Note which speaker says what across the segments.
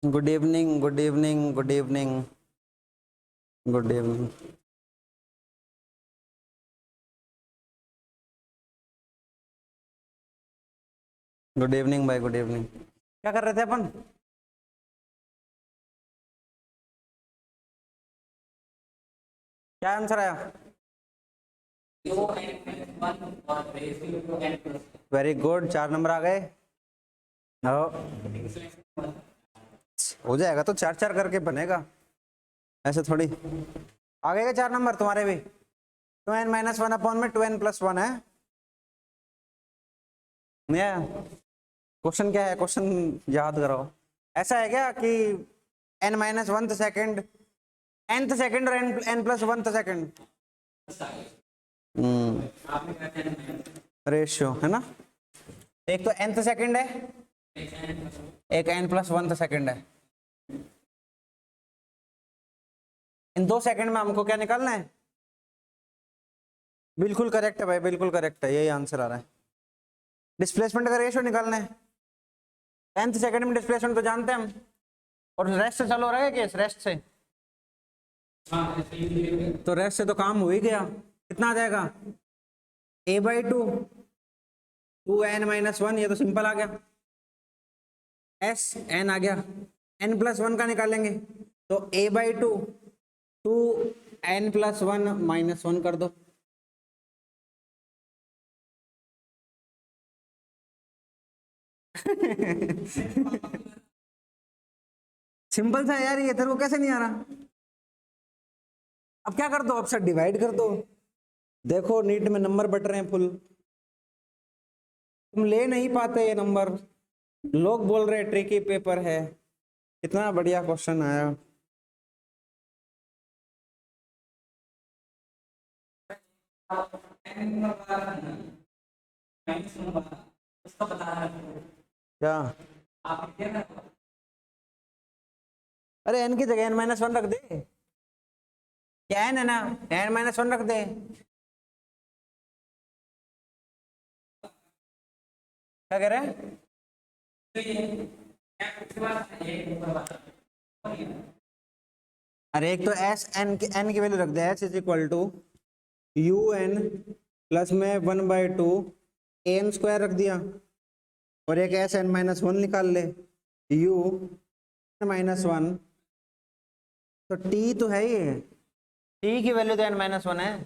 Speaker 1: Good evening, good evening, good evening, good evening. Good evening भाई, good evening. क्या कर रहे थे अपन? क्या आंसर आया? वेरी गुड, 4 नंबर आ गए। हो जाएगा तो 4-4 करके बनेगा, ऐसे थोड़ी। आ गए 4 नंबर तुम्हारे भी। 2n-1 अपॉन में 2n+1 है। क्वेश्चन क्या है? क्वेश्चन याद करो। ऐसा है क्या कि n-1 सेकेंड, nth सेकेंड और n+1 सेकेंड रेशियो है ना? एक तो nth सेकेंड है, एक n+1 सेकेंड है। इन 2 सेकेंड में हमको क्या निकालना है? बिल्कुल करेक्ट है भाई, बिल्कुल करेक्ट है, यही आंसर आ रहा है। डिस्प्लेसमेंट का रेशियो निकालना है। 10th सेकेंड में डिस्प्लेसमेंट तो जानते हैं हम, और रेस्ट से चालू हो रहा है केस, रेस्ट से। तो रेस्ट से तो काम हो ही गया। कितना आ जाएगा? a/2 2n-1, ये तो सिंपल आ गया। s n आ गया, n+1 का निकालेंगे तो a/2 2n+1 कर दो। सिंपल सा यार, ये तेरे को कैसे नहीं आ रहा? अब क्या कर दो, अब से डिवाइड कर दो। देखो नीट में नंबर बट रहे हैं फुल, तुम ले नहीं पाते ये नंबर। लोग बोल रहे हैं ट्रिकी पेपर है। कितना बढ़िया क्वेश्चन आया। क्या? अरे n की जगह n-1 रख दे। क्या n है ना, n-1 रख दे। क्या कह रहे हैं? अरे एक तो एस n की वैल्यू रख दे, h = un प्लस में 1/2 an² रख दिया, और एक s(n-1) निकाल ले, u -1। तो t तो है ही, t की वैल्यू तो n-1 है।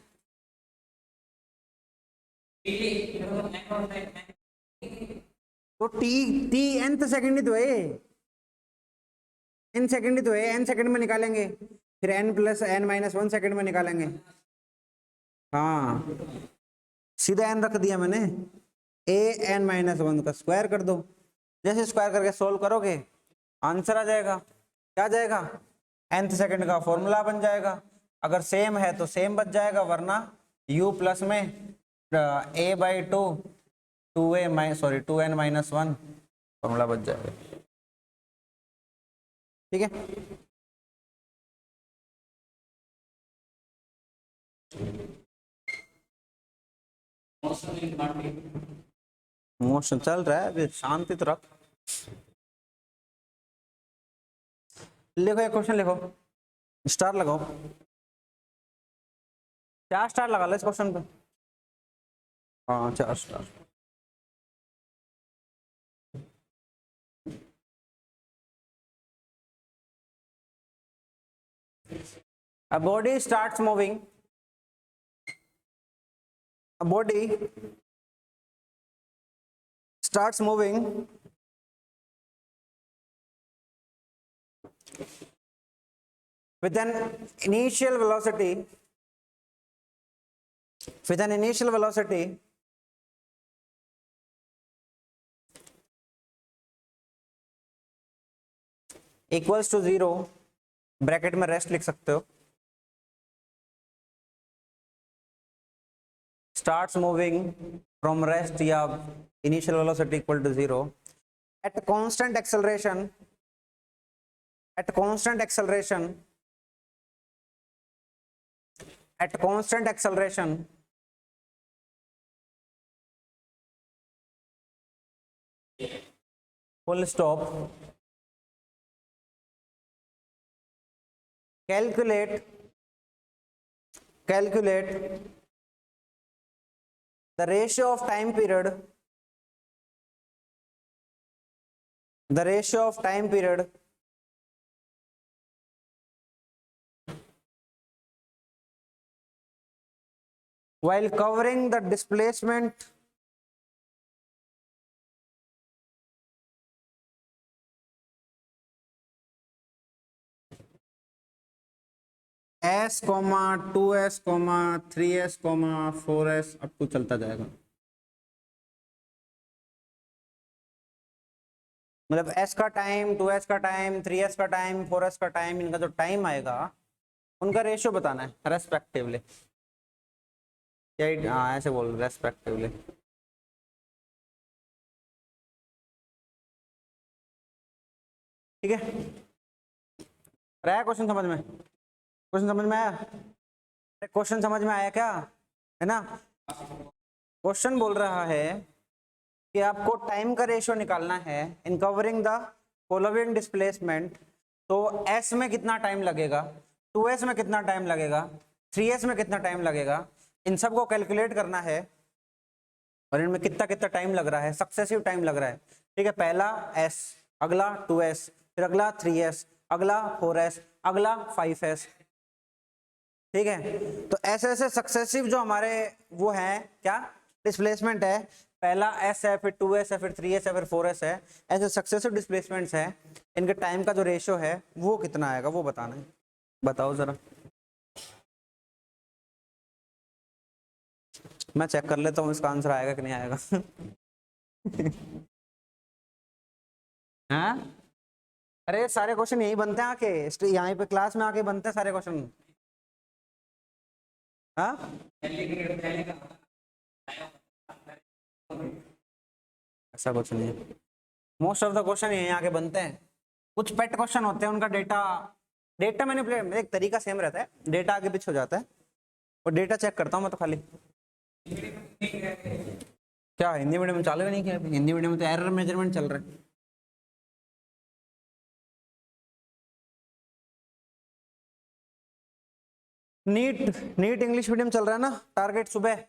Speaker 1: तो t t nth सेकंड ही तो है, n सेकंड ही तो है, n सेकंड में निकालेंगे, फिर n+n-1 सेकंड में निकालेंगे। हाँ, सीधा n रख दिया मैंने, an-1 का स्क्वायर कर दो। जैसे स्क्वायर करके सोल्व करोगे आंसर आ जाएगा। क्या आ जाएगा? nth सेकंड का फॉर्मूला बन जाएगा। अगर सेम है तो सेम बच जाएगा, वरना u प्लस में a/2 2n-1 फॉर्मूला बच जाएगा। ठीक है, मोशन चल रहा है अभी, शांति तो रख। लिखो एक क्वेश्चन लिखो, स्टार लगाओ। क्या स्टार लगा लो इस क्वेश्चन पे? हाँ 4 star. A body starts moving. A body starts moving with an initial velocity. With an initial velocity equals to 0, bracket में रेस्ट लिख सकते हो, starts moving from rest या initial velocity equal to 0 at constant acceleration, at constant acceleration, at constant acceleration full stop. Calculate the ratio of time period while covering the displacement s, 2s, 3s, 4s up to चलता जाएगा। मतलब s का time, 2s का time, 3s का time, 4s का time, इनका जो time आएगा उनका रेशियो बताना है रेस्पेक्टिवली। हाँ ऐसे बोल रेस्पेक्टिवली। ठीक है, रहा क्वेश्चन समझ में? क्वेश्चन समझ में आया? क्वेश्चन समझ में आया क्या? है ना? क्वेश्चन बोल रहा है कि आपको टाइम का रेशियो निकालना है इन कवरिंग द फॉलोइंग डिस्प्लेसमेंट। तो s में कितना टाइम लगेगा, 2s में कितना टाइम लगेगा, 3s में कितना टाइम लगेगा, इन सब को कैलकुलेट करना है और इनमें कितना कितना टाइम लग रहा है, सक्सेसिव टाइम लग रहा है। ठीक है, पहला s, अगला 2s, फिर अगला 3s, अगला 4s, अगला 5s। ठीक है, तो ऐसे ऐसे सक्सेसिव जो हमारे वो है क्या डिस्प्लेसमेंट है, पहला s है, फिर 2s है, फिर 3s है, फिर 4s है, ऐसे सक्सेसिव डिस्प्लेसमेंट्स है, इनके टाइम का जो रेशियो है वो कितना आएगा वो बताना है। बताओ जरा, मैं चेक कर लेता हूँ इसका आंसर आएगा कि नहीं आएगा। हाँ, अरे सारे क्वेश्चन यही बनते हैं आके, यहाँ पे क्लास में आके बनते हैं सारे क्वेश्चन। हाँ, ऐसा कुछ नहीं है, मोस्ट ऑफ द क्वेश्चन यहीं आके बनते हैं। कुछ पेट क्वेश्चन होते हैं, उनका डेटा डेटा मैनिपुलेट एक तरीका सेम रहता है, डेटा आगे पीछे हो जाता है और डेटा चेक करता हूँ मैं तो खाली। क्या हिंदी मीडियम में चालू ही नहीं किया? हिंदी मीडियम में तो एरर मेजरमेंट चल रहा है। नीट नीट इंग्लिश मीडियम चल रहा है ना, टारगेट सुबह,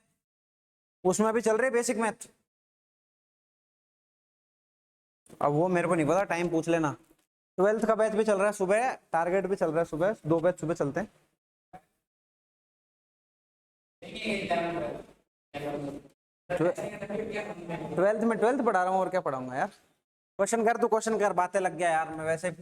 Speaker 1: उसमें भी चल रहे बेसिक मैथ। अब वो मेरे को नहीं पता, टाइम पूछ लेना। 12th का बैच भी चल रहा है सुबह, टारगेट भी चल रहा है सुबह, 2 बैच सुबह चलते हैं। 12th पढ़ा रहा हूँ और क्या पढ़ाऊंगा यार। क्वेश्चन कर, तू क्वेश्चन कर, बातें लग गया यार, मैं वैसे।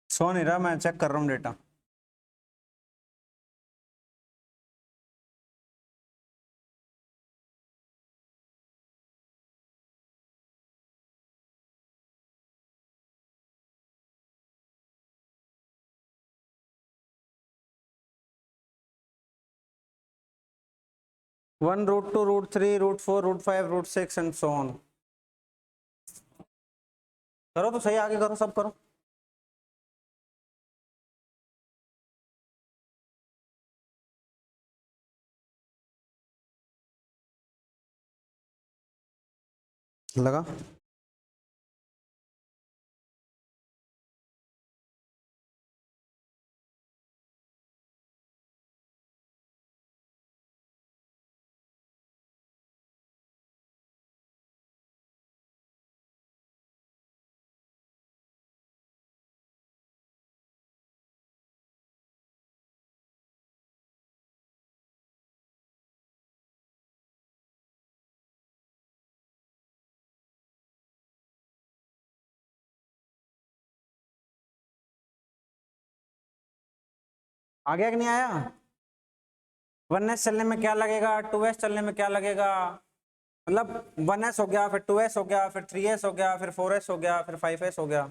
Speaker 1: सो नहीं रहा, मैं चेक कर रहा हूँ data. One root 2 root 3 root 4 root 5 root 6 and so on. करो तो सही, आगे करो, सब करो। लगा? आ गया कि नहीं आया? 1s चलने में क्या लगेगा, 2s चलने में क्या लगेगा, मतलब 1s हो गया, फिर 2s हो गया, फिर 3s हो गया, फिर 4s हो गया, फिर 5s हो गया।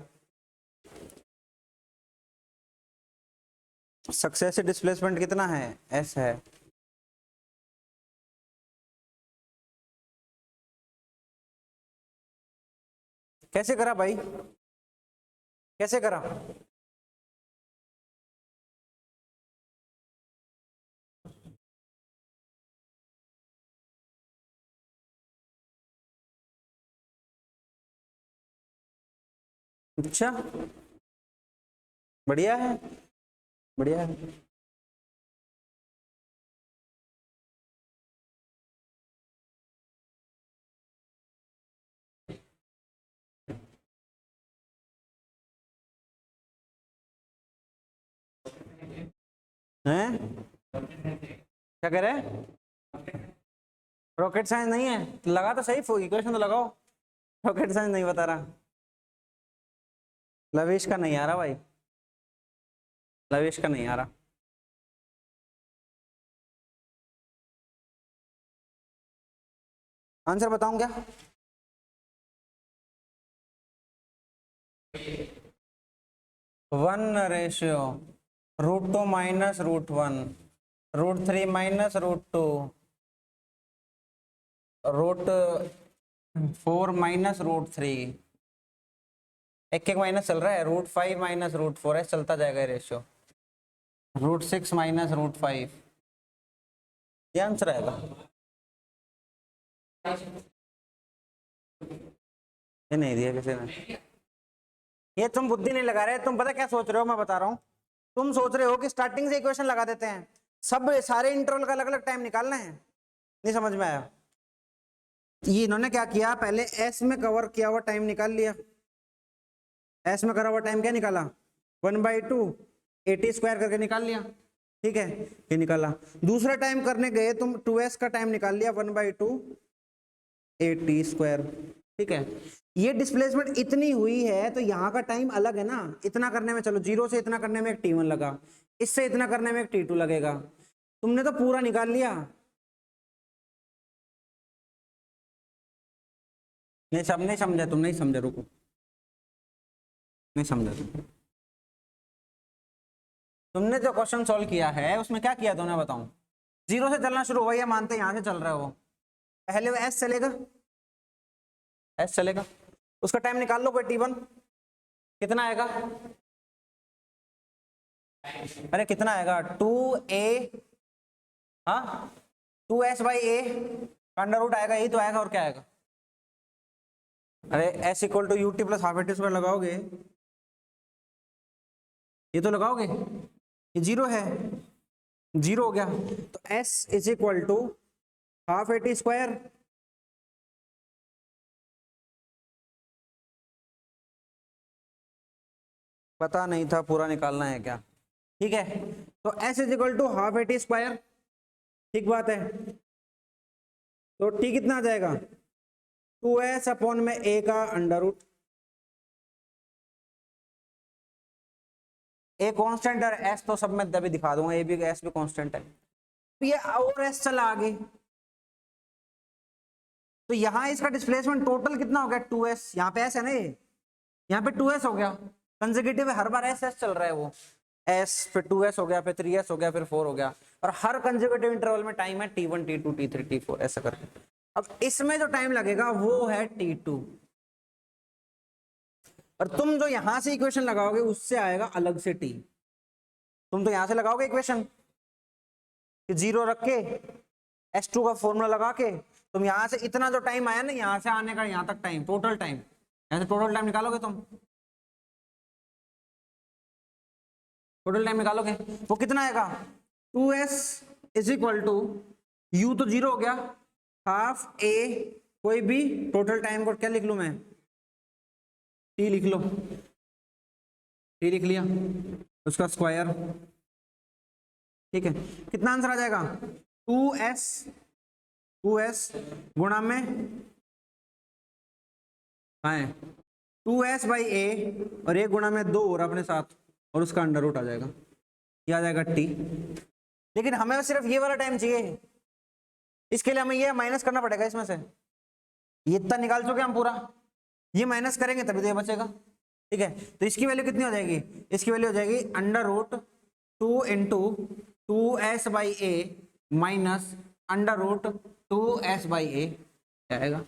Speaker 1: सक्सेसिव डिस्प्लेसमेंट कितना है, s है। कैसे करा भाई, कैसे करा? अच्छा, बढ़िया है, बढ़िया है। हैं, क्या कह रहे हैं? रॉकेट साइंस नहीं है तो लगा तो सही, इक्वेशन तो लगाओ। रॉकेट साइंस नहीं बता रहा, लवेश का नहीं आ रहा भाई, लवेश का नहीं आ रहा। आंसर बताऊं क्या? 1 रेशियो √2 माइनस √1, √3 माइनस √2, √4 माइनस √3, एक एक माइनस चल रहा है, √5 माइनस √4 है, चलता जाएगा रेशियो, √6 माइनस √5, ये आंसर आएगा। ये नहीं दिया किसी ने, ये तुम बुद्धि नहीं लगा रहे, तुम पता क्या सोच रहे हो, मैं बता रहा हूँ। तुम सोच रहे हो कि स्टार्टिंग से इक्वेशन लगा देते हैं, सब सारे इंटरवल का अलग अलग टाइम निकालना है, नहीं समझ में आया। ये इन्होंने क्या किया, पहले एस में कवर किया हुआ टाइम निकाल लिया, एस में करा हुआ टाइम क्या निकाला, 1/2 80 स्क्वायर करके निकाल लिया, ठीक है, ये निकाला। दूसरा टाइम करने गए तुम 2s का टाइम निकाल लिया, 1/2 80 स्क्वायर, ठीक है। ये डिस्प्लेसमेंट इतनी हुई है तो यहाँ का टाइम अलग है ना, इतना करने में, चलो 0 से इतना करने में एक t1 लगा, इससे इतना करने में एक t2 लगेगा, तुमने तो पूरा निकाल लिया। नहीं सब नहीं समझा, तुम नहीं समझे, रुको, नहीं समझा तुमने जो क्वेश्चन सॉल्व किया है उसमें क्या किया तुमने, बताऊं? 0 से चलना शुरू हुआ, ये मानते यहाँ से चल रहा है वो, पहले वो s चलेगा, s चलेगा, उसका टाइम निकाल लो कोई t1, कितना आएगा, अरे कितना आएगा, 2a, हाँ 2s/a का अंडर रूट आएगा, यही तो आएगा, और क्या आएगा? अरे s equal to ut plus half at square लगाओगे, ये तो लगाओगे, ये 0 है, 0 हो गया, तो s is equal to half at square, पता नहीं था पूरा निकालना है क्या, ठीक है, तो s is equal to half at square, ठीक बात है, तो t कितना आ जाएगा, 2s अपॉन में a का अंडर रूट, a कांस्टेंट है, s तो सब में तभी दिखा दूंगा, a भी s भी कांस्टेंट है, तो ये और s चला आगे, तो यहाँ इसका डिस्प्लेसमेंट टोटल कितना हो गया, 2s, यहाँ पे s है ना, ये यहाँ पे 2s हो गया, कंसेक्यूटिव है, हर बार s चल रहा है वो, s फिर 2s हो गया, फिर 3s हो गया, फिर 4 हो गया, और हर कंसेक्यूटिव इंटरवल में टाइम है t1 t2 t3 t4 ऐसा करके। अब इसमें जो टाइम लगेगा वो है t2, और तुम जो यहां से इक्वेशन लगाओगे उससे आएगा अलग से t, तुम तो यहां से लगाओगे इक्वेशन कि 0 रख के s2 का फॉर्मूला लगा के, तुम यहां से इतना जो टाइम आया ना, यहां से आने का यहां तक टाइम, टोटल टाइम, यहां से टोटल टाइम निकालोगे तुम, टोटल टाइम निकालोगे, वो कितना आएगा, 2s is equal to, u तो 0 हो गया, हाफ a, कोई भी टोटल टाइम को क्या लिख लू मैं, t लिख लो, t लिख लिया, उसका स्क्वायर, ठीक है, कितना आंसर आ जाएगा, 2s गुणा में, हाँ 2s/a, और 1 गुणा में 2 और अपने साथ, और उसका अंडर रूट आ जाएगा, ये आ जाएगा टी। लेकिन हमें सिर्फ ये वाला टाइम चाहिए, इसके लिए हमें ये माइनस करना पड़ेगा इसमें से। ये इतना निकाल चुके हम पूरा, ये माइनस करेंगे तभी तो ये बचेगा। ठीक है, तो इसकी वैल्यू कितनी हो जाएगी? इसकी वैल्यू हो जाएगी under root 2 into 2s by A minus under root 2s by A आएगा।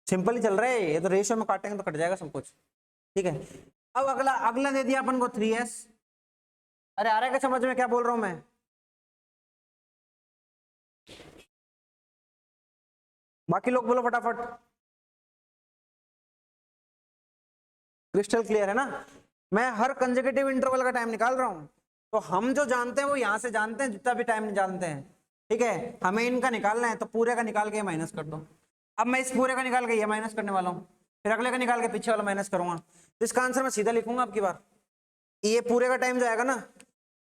Speaker 1: सिंपल ही चल रहा है ये तो, रेशियो में काटेंगे तो कट जाएगा सब कुछ। ठीक है, अब अगला अगला दे दिया अपन को 3s। अरे आ रहा है क्या समझ में क्या बोल रहा हूं मैं? बाकी लोग बोलो फटाफट। क्रिस्टल क्लियर है ना? मैं हर कंसेक्यूटिव इंटरवल का टाइम निकाल रहा हूं, तो हम जो जानते हैं वो यहां से जानते हैं, जितना भी टाइम जानते हैं। ठीक है, हमें इनका निकालना है, तो पूरे का निकाल के माइनस कर दो। अब मैं इस पूरे का निकाल के ये माइनस करने वाला हूँ, फिर अगले का निकाल के पीछे वाला माइनस करूंगा। तो इसका आंसर मैं सीधा लिखूंगा आपकी बार। ये पूरे का टाइम जो आएगा ना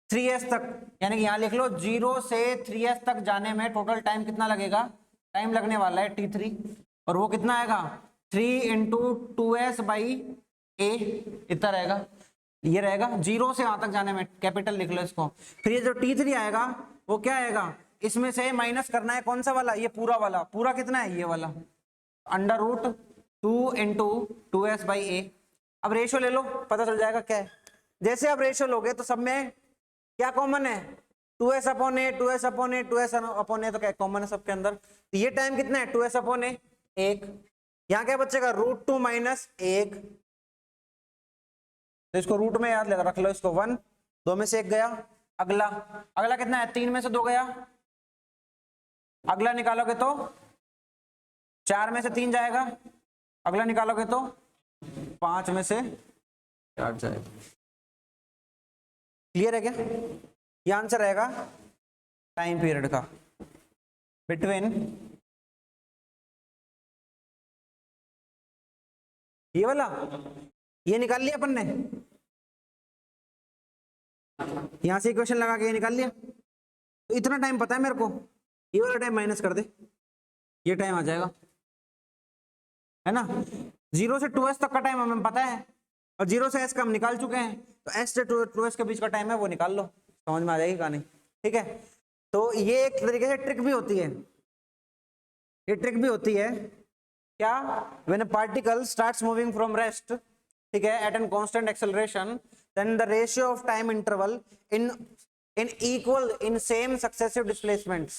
Speaker 1: 3s तक, यानी कि यहाँ लिख लो 0 से 3s तक जाने में टोटल टाइम कितना लगेगा? टाइम लगने वाला है t3, और वो कितना आएगा? 3 इंटू 2s बाई ए, इतना रहेगा। ये रहेगा 0 से वहां तक जाने में, कैपिटल लिख लो इसको। फिर ये जो t3 आएगा वो क्या आएगा? इसमें से माइनस करना है कौन सा वाला? ये पूरा वाला। पूरा कितना है? ये वाला, under root 2 into 2s by A. अब रेशियो ले लो, पता चल जाएगा क्या है। जैसे आप रेशियो लोगे तो सब में क्या कॉमन है? 2s अपॉन ए, 2s अपॉन ए, 2s अपॉन ए, तो क्या कॉमन है सबके अंदर? तो ये टाइम कितना है? 2s अपॉन ए 1। यहाँ क्या बचेगा? Root 2 minus 1। तो इसको रूट में याद रख लो इसको। 1, 2 में से 1 गया। अगला अगला कितना है? 3 में से 2 गया। अगला निकालोगे तो 4 में से 3 जाएगा। अगला निकालोगे तो 5 में से 4 जाएगा। क्लियर है क्या? ये आंसर रहेगा टाइम पीरियड का बिटवीन ये वाला। ये निकाल लिया अपन ने, यहां से इक्वेशन लगा के ये निकाल लिया। तो इतना टाइम पता है मेरे को, ये वाला टाइम माइनस कर दे, ये टाइम आ जाएगा, है ना? 0 से 2s तक का टाइम हमें पता है, और 0 से s का हम निकाल चुके हैं। तो s से 2s के बीच का टाइम है वो निकाल लो, समझ में आ जाएगी कहानी। ठीक है, तो ये एक तरीके से ट्रिक भी होती है। ये ट्रिक भी होती है क्या? When a particle starts moving from rest, ठीक है, at an constant acceleration, then the ratio of time interval in equal in same successive displacements,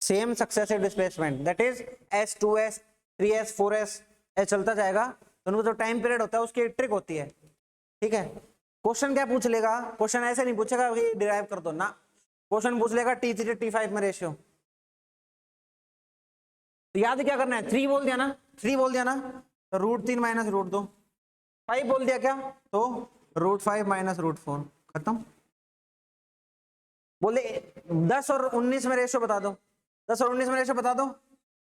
Speaker 1: same successive displacement, that is s, 2s, 3s, 4s, ऐसे चलता जाएगा। तो उनको जो time period होता है उसकी एक ट्रिक होती है। ठीक है, क्वेश्चन क्या पूछ लेगा? क्वेश्चन ऐसे नहीं पूछेगा कि डिराइव कर दो ना, क्वेश्चन पूछ लेगा t3 t5 में रेशियो। तो याद क्या करना है? 3 बोल दिया ना, 3 बोल दिया ना, तो रूट 3 माइनस रूट 2। 5 बोल दिया क्या? तो रूट 5 माइनस रूट 4, खत्म। बोले 10 और 19 में रेशियो बता दो, 10 और 19 में रेशियो बता दो।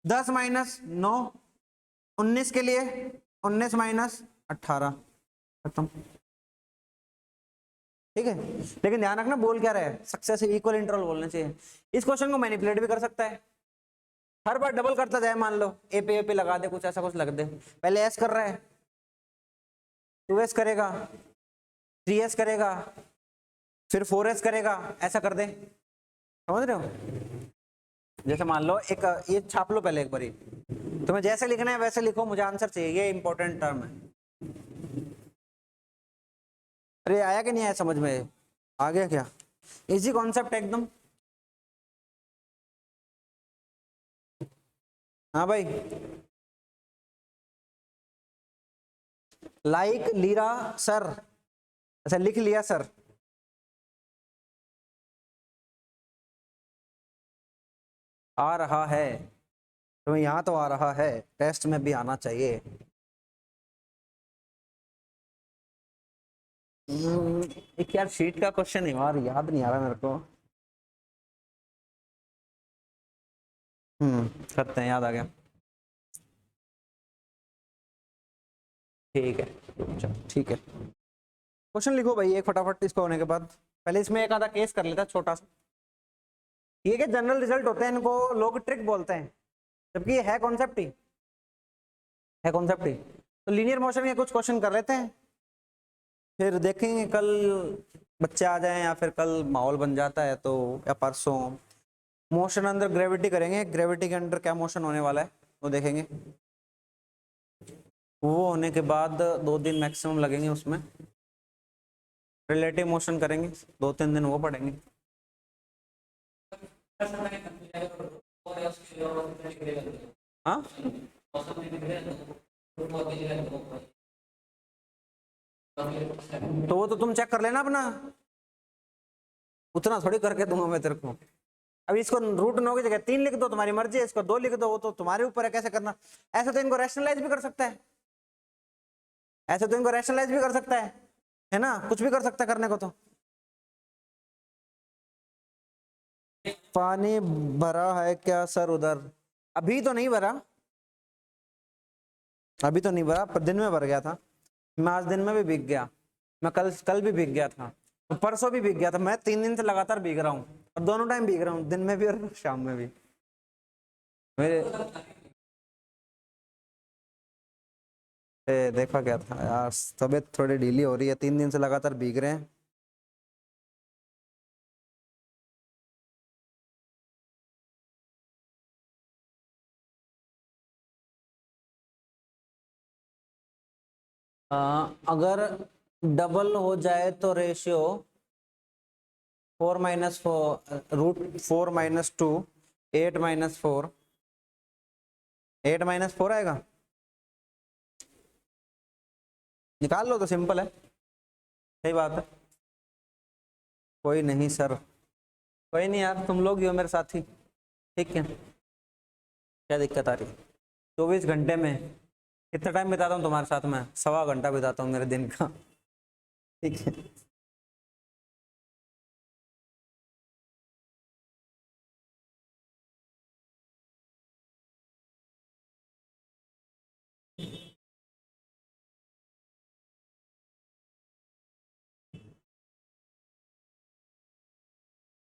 Speaker 1: 10 माइनस 9, 19 के लिए 19 माइनस 18, खत्म। ठीक है, लेकिन ध्यान रखना बोल क्या रहा है? सक्सेसिव इक्वल इंटरवल बोलना चाहिए। इस क्वेश्चन को मैनिपुलेट भी कर सकता है, हर बार डबल करता जाए। मान लो ए पे लगा दे, कुछ ऐसा कुछ लग दे। पहले एस कर रहा है, 2s करेगा, 3s करेगा, फिर 4s करेगा, ऐसा कर दे। समझ रहे हो? जैसे मान लो एक ये छाप लो पहले एक बारी, तुम्हें जैसे लिखना है वैसे लिखो, मुझे आंसर चाहिए, ये इंपॉर्टेंट टर्म है। अरे आया कि नहीं आया समझ में? आ गया क्या? इजी कॉन्सेप्ट है एकदम। हाँ भाई, लाइक लीरा सर, अच्छा लिख लिया सर। आ रहा है तो यहाँ तो आ रहा है, टेस्ट में भी आना चाहिए। एक यार शीट का क्वेश्चन है यार, याद नहीं आ रहा मेरे को। करते हैं, याद आ गया। ठीक है, चलो ठीक है, क्वेश्चन लिखो भाई एक फटाफट। इसको होने के बाद पहले इसमें एक आधा केस कर लेता छोटा सा। ये क्या जनरल रिजल्ट होते हैं, इनको लोग ट्रिक बोलते हैं, जबकि ये है कॉन्सेप्ट ही, है कॉन्सेप्ट ही। तो लीनियर मोशन के कुछ क्वेश्चन कर लेते हैं, फिर देखेंगे कल बच्चे आ जाएं या फिर कल माहौल बन जाता है तो, या परसों मोशन अंदर ग्रेविटी करेंगे, ग्रेविटी के अंदर क्या मोशन होने वाला है वो देखेंगे। वो होने के बाद 2 दिन मैक्सिमम लगेंगे उसमें। रिलेटिव मोशन करेंगे, 2-3 दिन वो पढ़ेंगे। हाँ तो वो तो तुम चेक कर लेना अपना, उतना थोड़ी करके दूंगा मैं तेरे को। अब इसको रूट 9 की जगह 3 लिख दो, तुम्हारी मर्जी है, इसको 2 लिख दो, वो तो तुम्हारे ऊपर है कैसे करना। ऐसे तो इनको रैशनलाइज भी कर सकता है, ऐसे तो इनको रैशनलाइज भी कर सकता है ना, कुछ भी कर सकता है करने को। तो पानी भरा है क्या सर उधर? अभी तो नहीं भरा, अभी तो नहीं भरा, पर दिन में भर गया था। मैं आज दिन में भी भीग गया, मैं कल भी भीग गया था, तो परसों भी भीग गया था। मैं 3 दिन से लगातार भीग रहा हूँ, और दोनों टाइम भीग रहा हूँ, दिन में भी और शाम में भी। मेरे देखा क्या था यार, तबीयत थोड़ी ढीली हो रही है, 3 दिन से लगातार भीग रहे हैं। अगर डबल हो जाए तो रेशियो 4 - 4 √4 - 2 8 - 4, 8 - 4 आएगा, निकाल लो तो सिंपल है, सही बात है। कोई नहीं सर, कोई नहीं यार, तुम लोग ही हो मेरे साथी, ठीक है, क्या दिक्कत आ रही है। 24 घंटे में कितना टाइम बिताता हूँ तुम्हारे साथ में? 1.25 घंटा बिताता हूँ मेरे दिन का, ठीक है।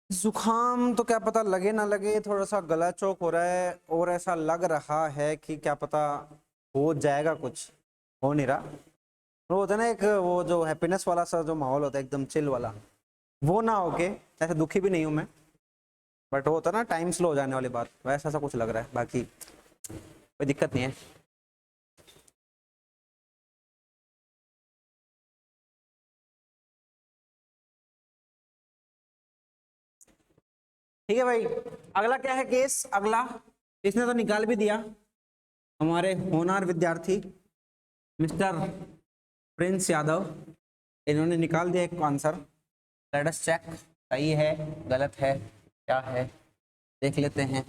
Speaker 1: जुकाम तो क्या पता लगे ना लगे, थोड़ा सा गला चौक हो रहा है, और ऐसा लग रहा है कि क्या पता हो जाएगा, कुछ हो नहीं रहा। वो होता है ना एक, वो जो हैप्पीनेस वाला सा जो माहौल होता है एकदम चिल वाला, वो ना होके, ऐसे दुखी भी नहीं हूं मैं, बट वो होता है ना टाइम स्लो हो जाने वाली बात, वैसा सा कुछ लग रहा है, बाकी कोई दिक्कत नहीं है। ठीक है भाई, अगला क्या है केस? अगला इसने तो निकाल भी दिया, हमारे होनहार विद्यार्थी मिस्टर प्रिंस यादव, इन्होंने निकाल दिया एक आंसर। लेट अस चेक, सही है गलत है क्या है, देख लेते हैं।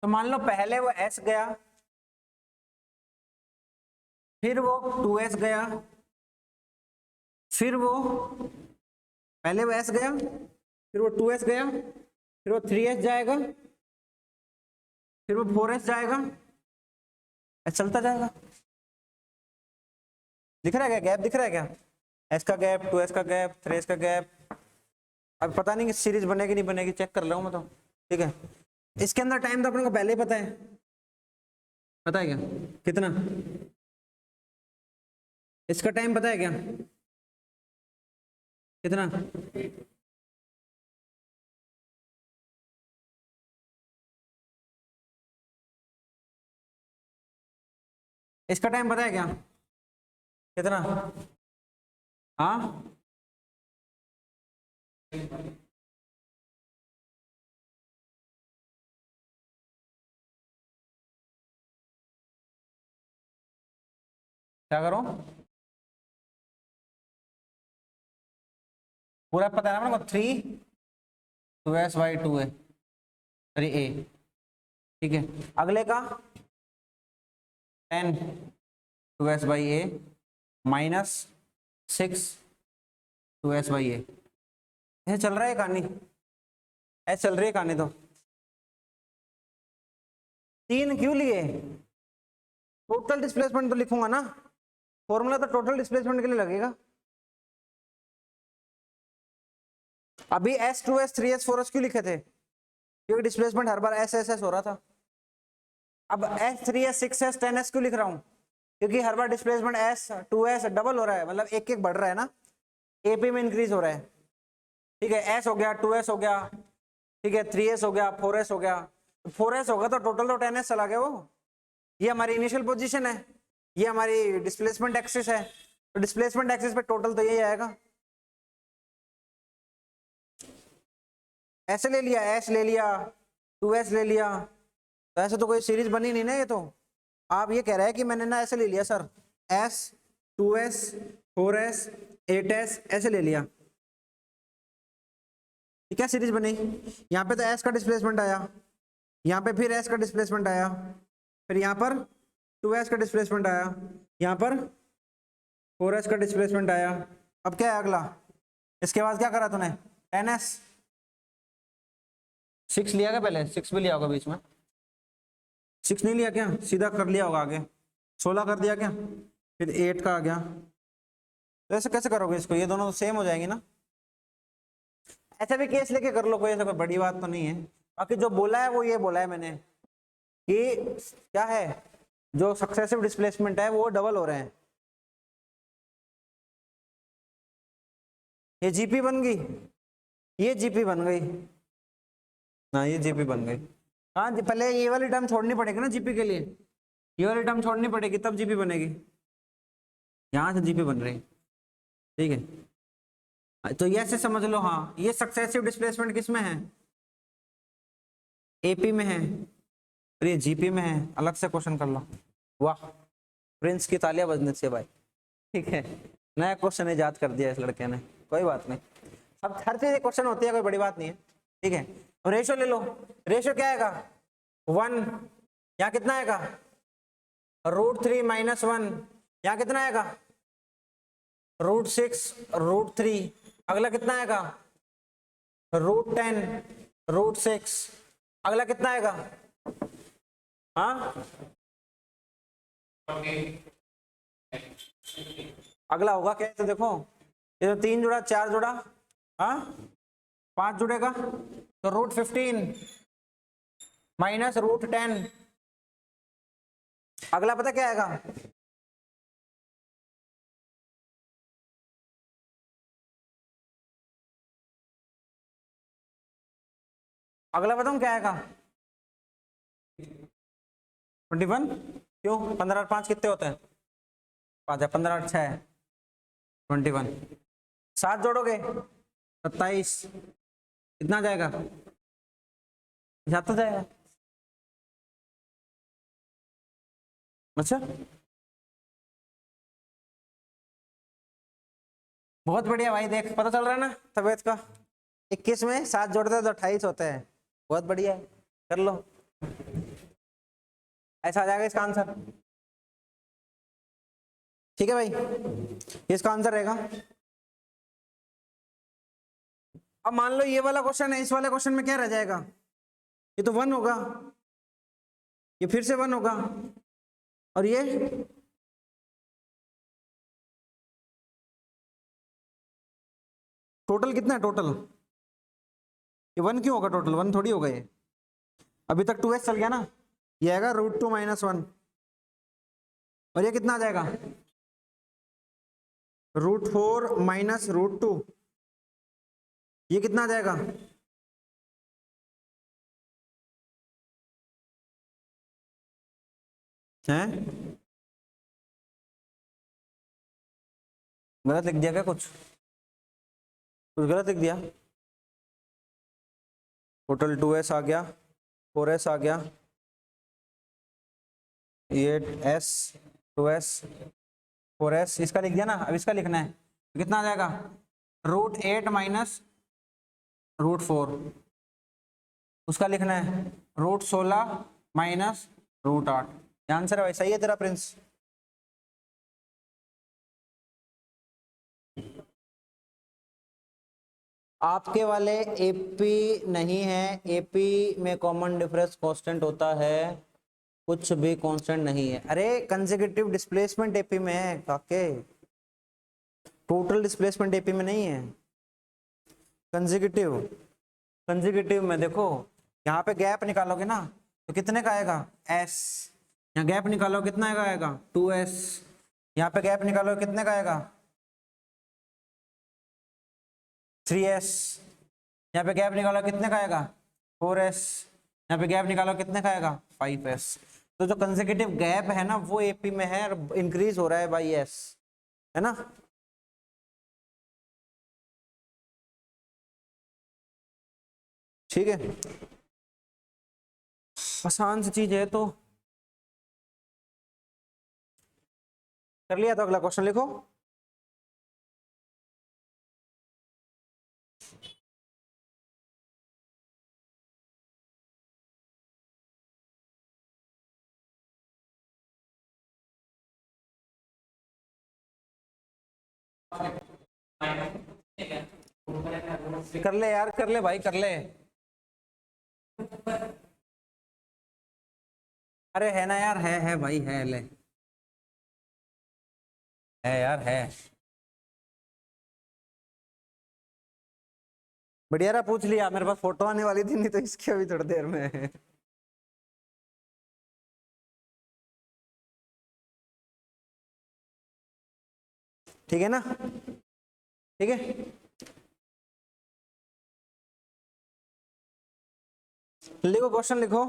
Speaker 1: तो मान लो पहले वो एस गया, फिर वो 2s गया, फिर वो पहले वो एस गया, फिर वो 2s गया, फिर वो 3s जाएगा, फिर वो 4s जाएगा, ऐसा चलता जाएगा। दिख रहा है क्या गैप, दिख रहा है क्या? एस का गैप, 2s का गैप, 3s का गैप। अब पता नहीं कि सीरीज बनेगी नहीं बनेगी, चेक कर लूँ मैं तो, ठीक है। इसके अंदर टाइम तो अपने को पहले ही पता है क्या कितना? इसका टाइम पता है क्या कितना? इसका टाइम पता है क्या कितना? हाँ क्या करो, पूरा पता है ना अपने को, 3 2s/2a 3a, ठीक है। अगले का 10 2s/a -6 2s/a, ऐसे चल रहा है कहानी, ऐसे चल रही है कहानी। तो 3 क्यों लिए? टोटल डिस्प्लेसमेंट तो लिखूंगा ना, फॉर्मूला तो टोटल डिस्प्लेसमेंट के लिए लगेगा। अभी s2s 3s 4s क्यों लिखे थे? क्योंकि डिस्प्लेसमेंट हर बार s s s हो रहा था। अब s 3s 6s 10s क्यों लिख रहा हूं? क्योंकि हर बार डिस्प्लेसमेंट एस 2s डबल हो रहा है, मतलब एक एक बढ़ रहा है ना, एपी में इंक्रीज हो रहा है। ठीक है, एस हो गया, 2s हो गया, ठीक है, 3s हो गया, 4s हो गया। 4s होगा तो टोटल तो 10s चला गया वो। ये हमारी इनिशियल पोजीशन है, ये हमारी डिस्प्लेसमेंट एक्सिस है, तो डिस्प्लेसमेंट एक्सिस पे टोटल तो यही आएगा। ऐसे ले लिया, एस ले लिया, 2s ले लिया, तो ऐसे तो कोई सीरीज बनी नहीं ना ये तो। आप ये कह रहे हैं कि मैंने ना ऐसे ले लिया sir, s 2s 4s 8s ऐसे ले लिया, ये क्या सीरीज बनी? यहाँ पे तो s का डिस्प्लेसमेंट आया, यहाँ पे फिर s का डिस्प्लेसमेंट आया, फिर यहाँ पर 2s का डिस्प्लेसमेंट आया, यहाँ पर 4s का डिस्प्लेसमेंट आया। अब क्या है अगला, इसके बाद क्या करा तूने? 10s 6 लिया क्या पहले? 6 भी लिया होगा बीच में, 6 नहीं लिया क्या? सीधा कर लिया होगा आगे, 16 कर दिया क्या? फिर 8 का आ गया। तो ऐसे कैसे करोगे इसको? ये दोनों सेम हो जाएंगे ना। ऐसा भी केस लेके कर लो, कोई ऐसा कोई बड़ी बात तो नहीं है। बाकी जो बोला है वो ये बोला है मैंने कि क्या है, जो सक्सेसिव डिस्प्लेसमेंट है वो डबल हो रहे हैं। ये जीपी बन गई, ये जीपी बन गई, हाँ ये जीपी बन गई। हाँ पहले ये वाली टर्म छोड़नी पड़ेगी ना जीपी के लिए, ये वाली टर्म छोड़नी पड़ेगी तब जीपी बनेगी। यहाँ से जीपी बन रही, ठीक है। तो ये से समझ लो, हाँ ये सक्सेसिव डिस्प्लेसमेंट किस में है? एपी में है, और ये जीपी में है। अलग से क्वेश्चन कर लो। वाह, प्रिंस की तालियां बजने से भाई, ठीक है। नया क्वेश्चन इजाद कर दिया इस लड़के ने, कोई बात नहीं। अब हर चीज क्वेश्चन होती है, कोई बड़ी बात नहीं है, ठीक है। और रेशो ले लो, रेशो क्या आएगा? 1, यहाँ कितना आएगा? √3 - 1, यहाँ कितना आएगा? √6 √3, अगला कितना आएगा? √10 √6, अगला कितना आएगा? हाँ अगला होगा क्या? तो देखो ये तो 3 जुड़ा, 4 जुड़ा, हाँ 5 जुड़ेगा, तो √15 -√10, अगला पता क्या आएगा? अगला बताऊं क्या आएगा? 21। क्यों? 15 और 5 कितने होते हैं? 5 है, 15 और 6 21, 7 जोड़ोगे 27, कितना जाएगा? जाता जाएगा। अच्छा बहुत बढ़िया भाई, देख पता चल रहा है ना तबीयत का। 21 में 7 जोड़ते हैं तो 28 होते हैं। बहुत बढ़िया है, कर लो। ऐसा आ जाएगा इसका आंसर, ठीक है भाई, इसका आंसर रहेगा। अब मान लो ये वाला क्वेश्चन है, इस वाले क्वेश्चन में क्या रह जाएगा? ये तो 1 होगा, ये फिर से 1 होगा, और ये टोटल कितना है? टोटल ये 1 क्यों होगा? टोटल 1 थोड़ी होगा ये, अभी तक 2s चल गया ना। ये आएगा √2 - 1, और ये कितना आ जाएगा? √4 - √2, ये कितना आ जाएगा? हैं गलत लिख दिया क्या? कुछ गलत लिख दिया? टोटल 2s आ गया, 4s आ गया, ये s 2s 4s इसका लिख दिया ना। अब इसका लिखना है, तो कितना आ जाएगा? √8 - √4, उसका लिखना है √16 - √8। आंसर है भाई, सही है तेरा प्रिंस। आपके वाले एपी नहीं है, एपी में कॉमन डिफरेंस कांस्टेंट होता है, कुछ भी कांस्टेंट नहीं है। अरे कंसेक्यूटिव डिस्प्लेसमेंट एपी में है काके, टोटल डिस्प्लेसमेंट एपी में नहीं है। कंसेक्यूटिव, कंसेक्यूटिव में देखो यहाँ पे गैप निकालोगे ना तो कितने का आएगा? s, यहाँ गैप निकालो कितना का आएगा 2s, यहाँ पे गैप निकालो कितने का आएगा 3s, यहाँ पे गैप निकालो कितने का आएगा 4s, यहाँ पे गैप निकालो कितने का आएगा 5s। तो जो कंसेक्यूटिव गैप है ना वो एपी में है और इंक्रीज हो रहा है बाई s, है ना। ठीक है, आसान सी चीज है तो कर लिया। तो अगला क्वेश्चन लिखो। कर ले यार, कर ले भाई, कर ले। अरे है ना यार, है भाई, है ले, है यार, है। बढ़िया रहा, पूछ लिया। मेरे पास फोटो आने वाली थी, नहीं तो इसकी अभी थोड़ी देर में है। ठीक है ना, ठीक है। लिखो क्वेश्चन लिखो।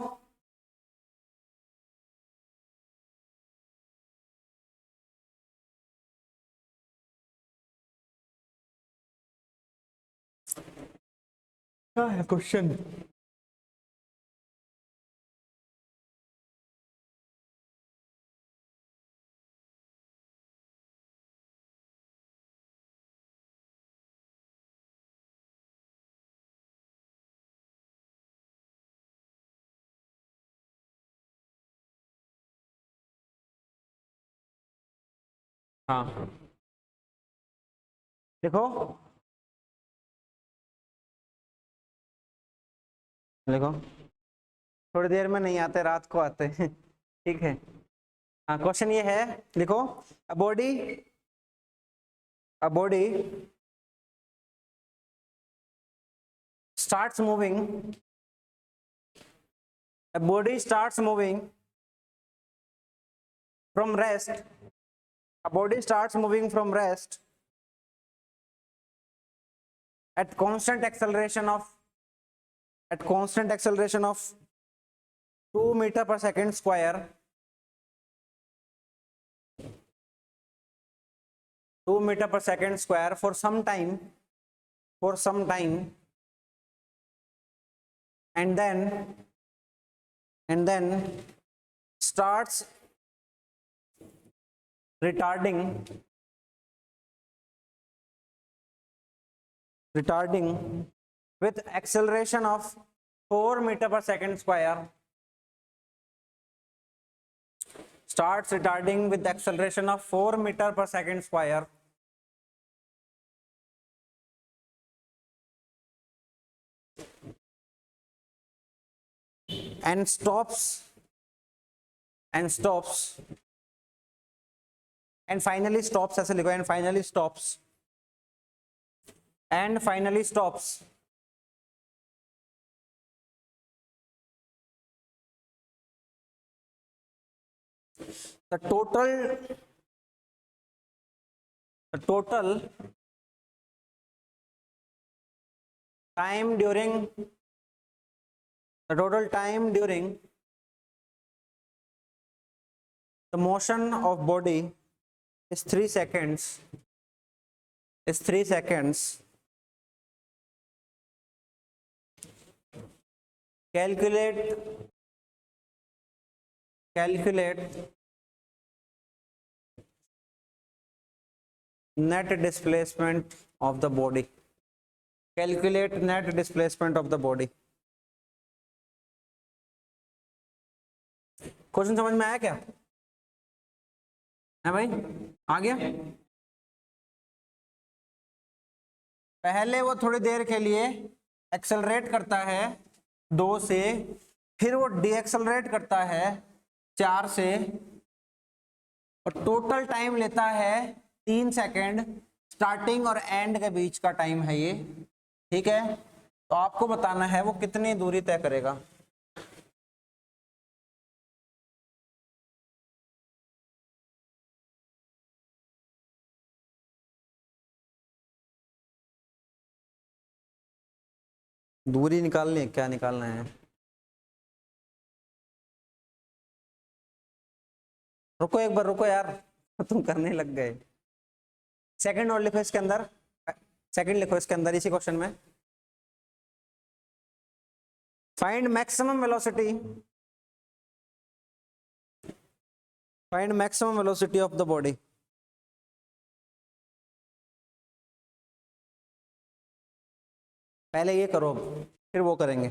Speaker 1: क्या है क्वेश्चन? हाँ लिखो, लिखो। थोड़ी देर में नहीं आते, रात को आते हैं। ठीक है। हाँ, क्वेश्चन ये है, लिखो। A body, a body starts moving, a body starts moving from rest, a body starts moving from rest at constant acceleration of 2 meter per second square, 2 meter per second square for some time, and then starts retarding with acceleration of 4 meter per second square, starts retarding with acceleration of 4 meter per second square and stops and finally stops, ऐसे लिखो, and finally stops the total time during the motion of body is 3 seconds, calculate net displacement of the body, calculate net displacement of the body। Question समझ में आया क्या है भाई? आ गया? पहले वो थोड़ी देर के लिए एक्सेलरेट करता है 2 से, फिर वो डीएक्सेलरेट करता है 4 से, और टोटल टाइम लेता है 3 सेकेंड। स्टार्टिंग और एंड के बीच का टाइम है ये। ठीक है, तो आपको बताना है वो कितनी दूरी तय करेगा। दूरी निकालनी है, क्या निकालना है? रुको एक बार, रुको यार, तुम करने लग गए। सेकंड और लिखो इसके अंदर, सेकंड लिखो इसके अंदर इसी क्वेश्चन में। Find maximum velocity, find maximum velocity of the body. पहले ये करो, फिर वो करेंगे।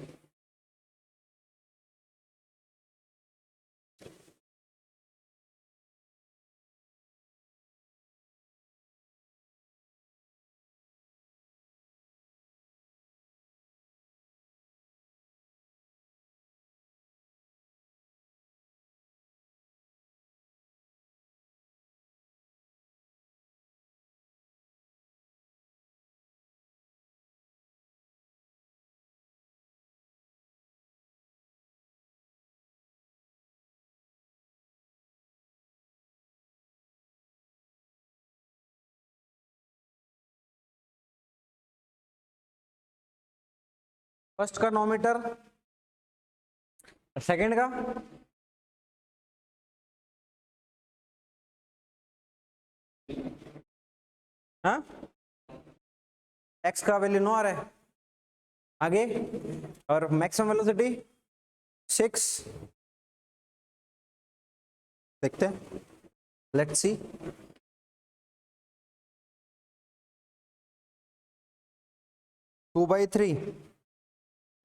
Speaker 1: फर्स्ट का 9 मीटर, सेकंड का हाँ, एक्स का वैल्यू 9 आ रहा है आगे, और मैक्सिमम वेलोसिटी 6। देखते हैं, let's see. Two by three,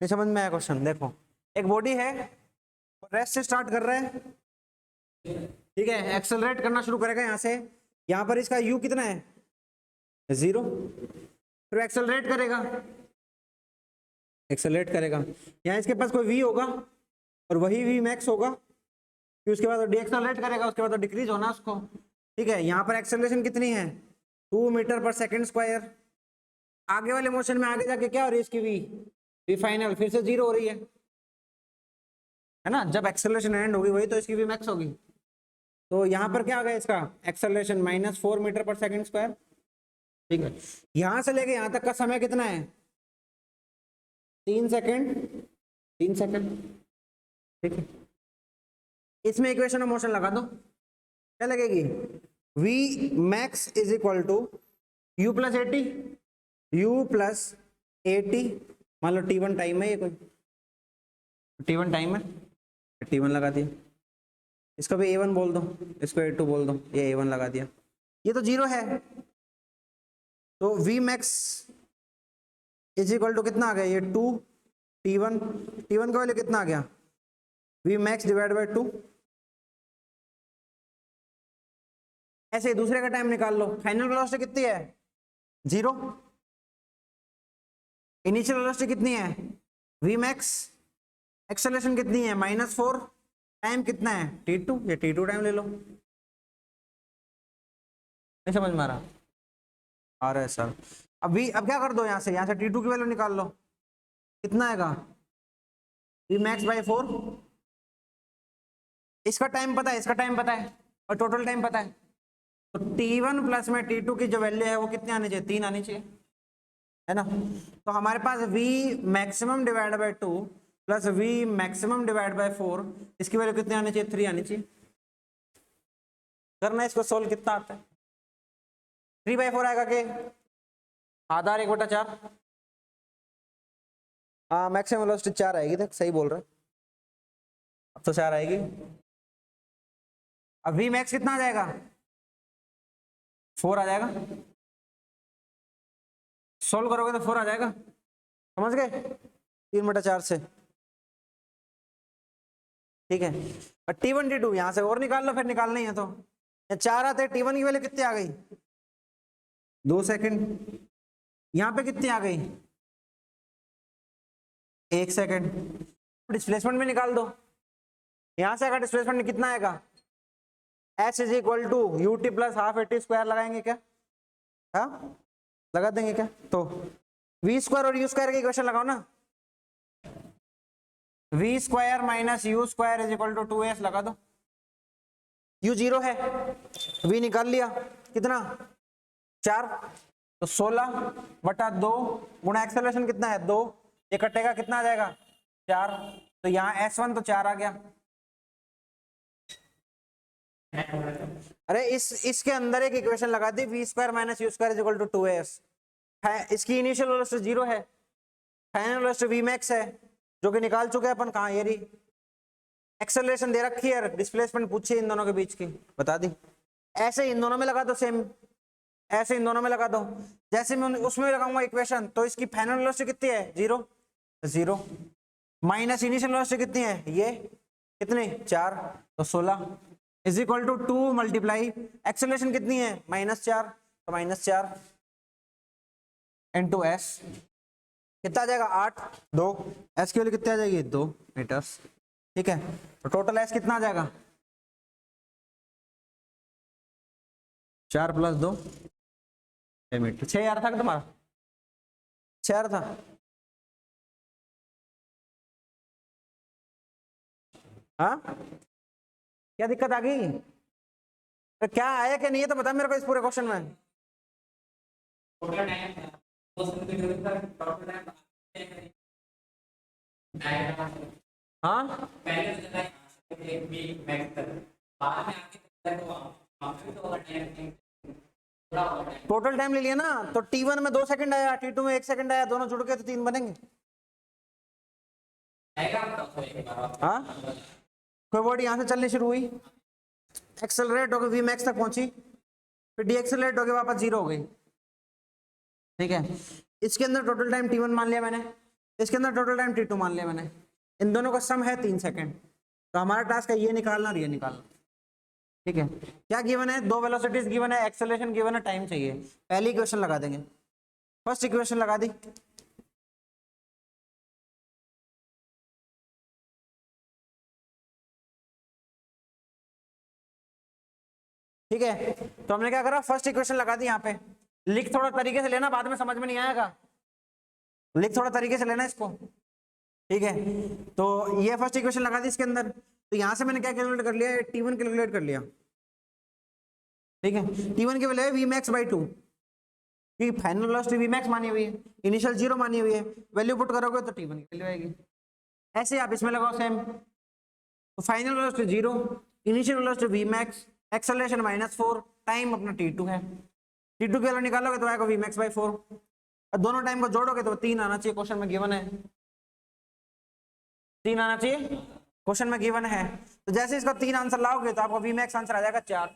Speaker 1: नहीं समझ में आया क्वेश्चन? देखो, एक बॉडी है, रेस्ट से स्टार्ट कर रहे हैं, ठीक है, एक्सेलरेट करना शुरू करेगा यहाँ से, यहाँ पर इसका u कितना है? 0। फिर एक्सेलरेट करेगा, एक्सेलरेट करेगा, यहाँ इसके पास कोई v होगा और वही v मैक्स होगा, फिर उसके बाद डीएक्सेलरेट करेगा, उसके बाद तो डिक्रीज होना उसको, ठीक है। यहाँ पर एक्सेलरेशन कितनी है? 2 मीटर पर सेकेंड स्क्वायर। आगे वाले मोशन में आगे जाके क्या हो रही है इसकी v फाइनल फिर से 0 हो रही है ना, जब एक्सेलरेशन एंड होगी वही तो इसकी v मैक्स होगी। तो यहाँ पर क्या आ गया इसका एक्सेलरेशन? -4 मीटर पर सेकेंड स्क्वायर, ठीक है। यहाँ से लेके यहाँ तक का समय कितना है? 3 सेकेंड, 3 सेकेंड, ठीक है। इसमें इक्वेशन ऑफ मोशन लगा दो, क्या लगेगी? v max is equal to u plus 80, u plus 80, मान लो t1 टाइम है, ये कोई t1 टाइम है, t1 लगा दिया, इसको भी a1 बोल दो, इसको a2 बोल दो, ये a1 लगा दिया, ये तो 0 है। तो v max is equal to कितना आ गया? ये 2 t1, t1 का वैल्यू कितना आ गया? v max divide by 2। ऐसे ही दूसरे का टाइम निकाल लो, फाइनल वेलोसिटी कितनी है? 0। इनिशियल वेलोसिटी कितनी है? v max. एक्सेलरेशन कितनी है? -4। टाइम कितना है? t2, ये t2 टाइम ले लो। नहीं समझ में आ रहा? आ रहा है सर। अब क्या कर दो, यहाँ से t2 की वैल्यू निकाल लो, कितना आएगा? v max bye 4। इसका टाइम पता है, इसका टाइम पता है, और टोटल टाइम पता है, तो t1 प्लस में t2 की जो वैल्यू है वो कितनी आनी चाहिए? 3 आनी चाहिए, है ना। तो हमारे पास v maximum divide by 2 plus v maximum divide by 4, इसकी वैल्यू कितनी आनी चाहिए? 3 आनी चाहिए। करना इसको सोल्व, कितना आता है? 3/4 आएगा के आधार 1/4। हाँ, मैक्सिमम वेलोसिटी 4 आएगी, देख सही बोल रहा है, अब तो 4 आएगी। अब v मैक्स कितना आ जाएगा? 4 आ जाएगा, सोल्व करोगे तो 4 आ जाएगा, समझ गए? 3/4 से, ठीक है। और t1 t2 यहाँ से और निकाल लो, फिर निकालना ही है तो 4 आते, t1 की वैल्यू कितनी आ गई? 2 सेकेंड। यहाँ पे कितनी आ गई? 1 सेकेंड। डिस्प्लेसमेंट में निकाल दो, यहाँ से अगर डिस्प्लेसमेंट कितना आएगा? s is equal to ut plus half 80 square लगाएंगे क्या? हाँ, लगा देंगे क्या? तो v स्क्वायर और u स्क्वायर की इक्वेशन लगाओ ना, v square minus u square is equal to 2s लगा दो। u 0 है, v निकाल लिया, कितना? 4, तो 16/2 गुणा एक्सेलरेशन कितना है? 2, ये कटेगा कितना आ जाएगा 4, तो यहाँ S1 तो 4 आ गया। अरे इसके अंदर एक इक्वेशन लगा दी, V square minus U square is equal to 2as है, इसकी इनिशियल वेलोसिटी 0 है, फाइनल वेलोसिटी वी मैक्स है जो कि निकाल चुके हैं अपन, कहाँ ये रही। एक्सेलरेशन दे रखी है, डिस्प्लेसमेंट पूछी इन दोनों के बीच की, बता दी। ऐसे इन दोनों में लगा दो सेम, ऐसे इन दोनों में लगा दो। जैसे मैं उसमें लगाऊंगा इक्वेशन, तो इसकी फाइनल वेलोसिटी कितनी है 0 0 माइनस इनिशियल वेलोसिटी कितनी है ये कितने 4, तो 16 is equal to 2 multiply acceleration कितनी है -4, तो -4 इनटू s कितना आ जाएगा 8, 2 s की वैल्यू कितनी आ जाएगी 2 मीटर्स। ठीक है, तो टोटल s कितना आ जाएगा 4 + 2 6 मीटर। 6 यार था तुम्हारा, 6 यार था। हाँ क्या दिक्कत आ गई, तो क्या आया क्या नहीं है तो बता मेरे को इस पूरे क्वेश्चन में। हाँ टोटल टाइम ले लिया ना, तो T1 में 2 सेकंड आया, T2 में 1 सेकंड आया, दोनों जुड़ के तो 3 बनेंगे। हाँ कोई बॉडी यहां से चलनी शुरू हुई, एक्सेलरेट होकर वी मैक्स तक पहुंची, फिर डीएक्सेलरेट होकर वापस 0 हो गई। ठीक है, इसके अंदर टोटल टाइम T1 मान लिया मैंने, इसके अंदर टोटल टाइम T2 मान लिया मैंने, इन दोनों का सम है 3 सेकंड। तो हमारा टास्क है ये निकालना और ये निकालना। ठीक है, क्या गिवन है, 2 वेलोसिटीज गिवन है, एक्सेलरेशन गिवन है, टाइम चाहिए। पहली इक्वेशन लगा देंगे, फर्स्ट इक्वेशन लगा दी। ठीक है, तो हमने क्या करा, फर्स्ट इक्वेशन लगा दी यहाँ पे। लिख थोड़ा तरीके से लेना, बाद में समझ में नहीं आएगा, लिख थोड़ा तरीके से लेना इसको। ठीक है, तो ये फर्स्ट इक्वेशन लगा दी इसके अंदर, तो यहां से मैंने क्या कैलकुलेट कर लिया, T1 कैलकुलेट कर लिया। ठीक है, T1 की वैल्यू है Vmax/2, क्योंकि फाइनल वेलोसिटी Vmax मानी हुई है, इनिशियल 0 मानी हुई है, वैल्यू पुट करोगे तो T1 की वैल्यू आएगी। ऐसे आप इसमें लगाओ सेम, तो final velocity 0, initial velocity Vmax, acceleration -4, time अपना T2 है, T2 की वैल्यू निकालोगे तो आएगा Vmax/4, और दोनों टाइम को जोड़ोगे तो 3 आना चाहिए, क्वेश्चन में गिवन है 3 आना चाहिए, क्वेश्चन में गिवन है। तो जैसे इसका 3 आंसर लाओगे तो आपको Vmax आंसर आ जाएगा 4।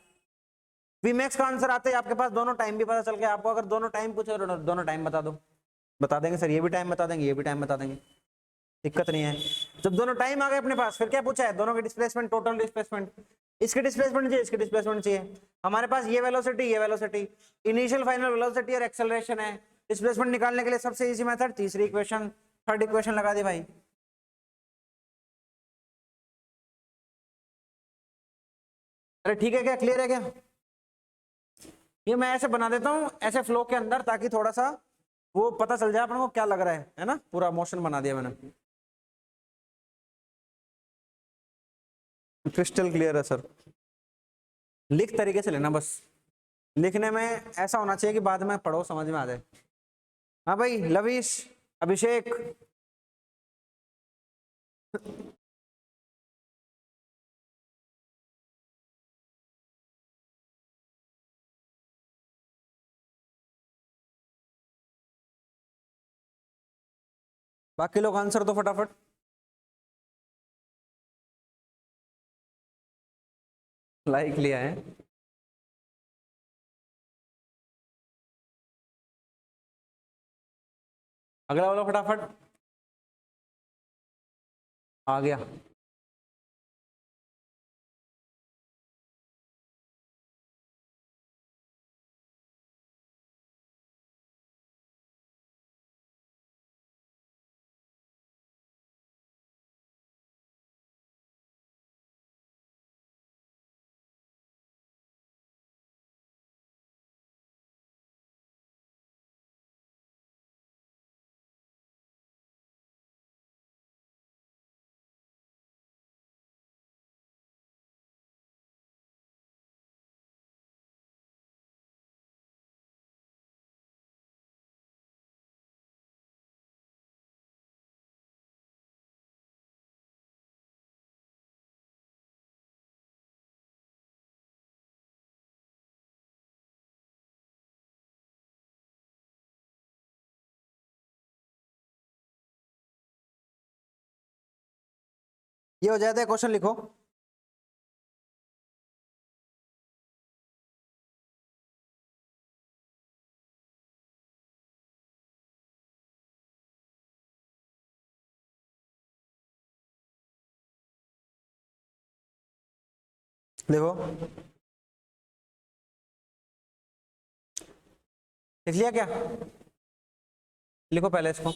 Speaker 1: Vmax का आंसर आते ही आपके पास दोनों टाइम भी पता चल गया। आपको अगर दोनों टाइम पूछे तो दोनों टाइम बता दो, बता देंगे सर, ये भी टाइम बता देंगे, ये भी टाइम बता देंगे, दिक्कत नहीं है। जब दोनों टाइम आ गए अपने पास, फिर क्या पूछा है, दोनों के डिस्प्लेसमेंट, टोटल डिस्प्लेसमेंट, इसके डिस्प्लेसमेंट चाहिए, इसके डिस्प्लेसमेंट चाहिए। हमारे पास ये वेलोसिटी, इनिशियल फाइनल वेलोसिटी और एक्सेलरेशन है। डिस्प्लेसमेंट निकालने के लिए सबसे इजी मेथड तीसरी इक्वेशन, थर्ड इक्वेशन लगा दी भाई। अरे ठीक है, क्या क्लियर है क्या, ये मैं ऐसे बना देता हूँ ऐसे फ्लो के अंदर, ताकि थोड़ा सा वो पता चल जाए अपन को क्या लग रहा है ना, पूरा मोशन बना दिया मैंने। क्रिस्टल क्लियर है सर, लिख तरीके से लेना बस, लिखने में ऐसा होना चाहिए कि बाद में पढ़ो समझ में आ जाए। हाँ भाई लविश, अभिषेक, बाकी लोग आंसर तो फटाफट। लाइक लिया है, अगला वाला फटाफट आ गया। ये हो जाता है, क्वेश्चन लिखो। देखो, लिख लिया क्या? लिखो पहले इसको।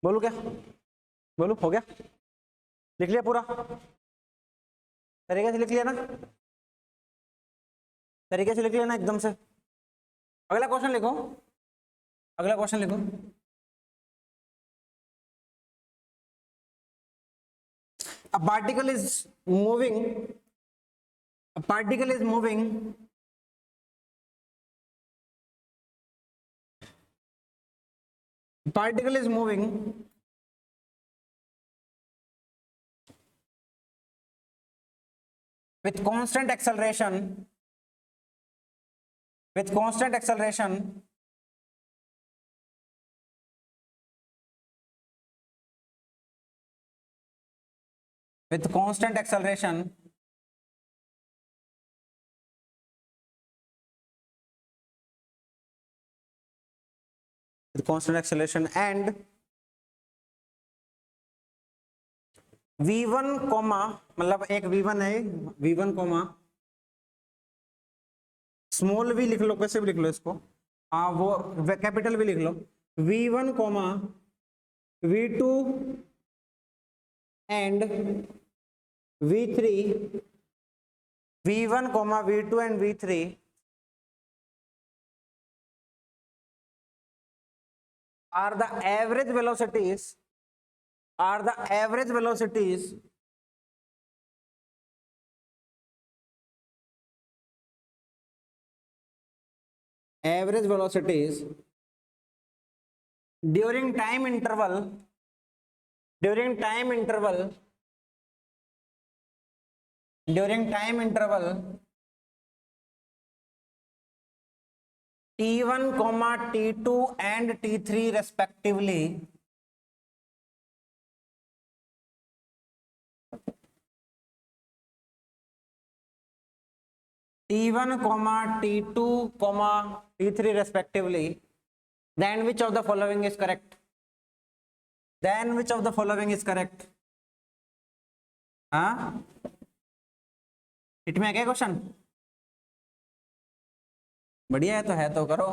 Speaker 1: बोलू क्या? बोलू, हो गया? लिख लिया पूरा? तरीके से लिख लिया ना? तरीके से लिख लिया ना एकदम से? अगला क्वेश्चन लिखो, अगला क्वेश्चन लिखो। A particle is moving. A particle is moving. Particle is moving with constant acceleration. With constant acceleration. With constant acceleration. With constant acceleration and v1 comma, मतलब एक v1 है, v1 कॉमा स्मॉल v लिख लो, कैसे भी लिख लो इसको, हाँ वो कैपिटल भी लिख लो, v1 comma v2 and v3, v1 comma v2 and v3 are the average velocities, are the average velocities average velocities during time interval, during time interval, during time interval t1 comma t2 and t3 respectively, t1 comma t2 comma t3 respectively, then which of the following is correct? Then which of the following is correct? हाँ, it में है क्या question? बढ़िया है तो करो।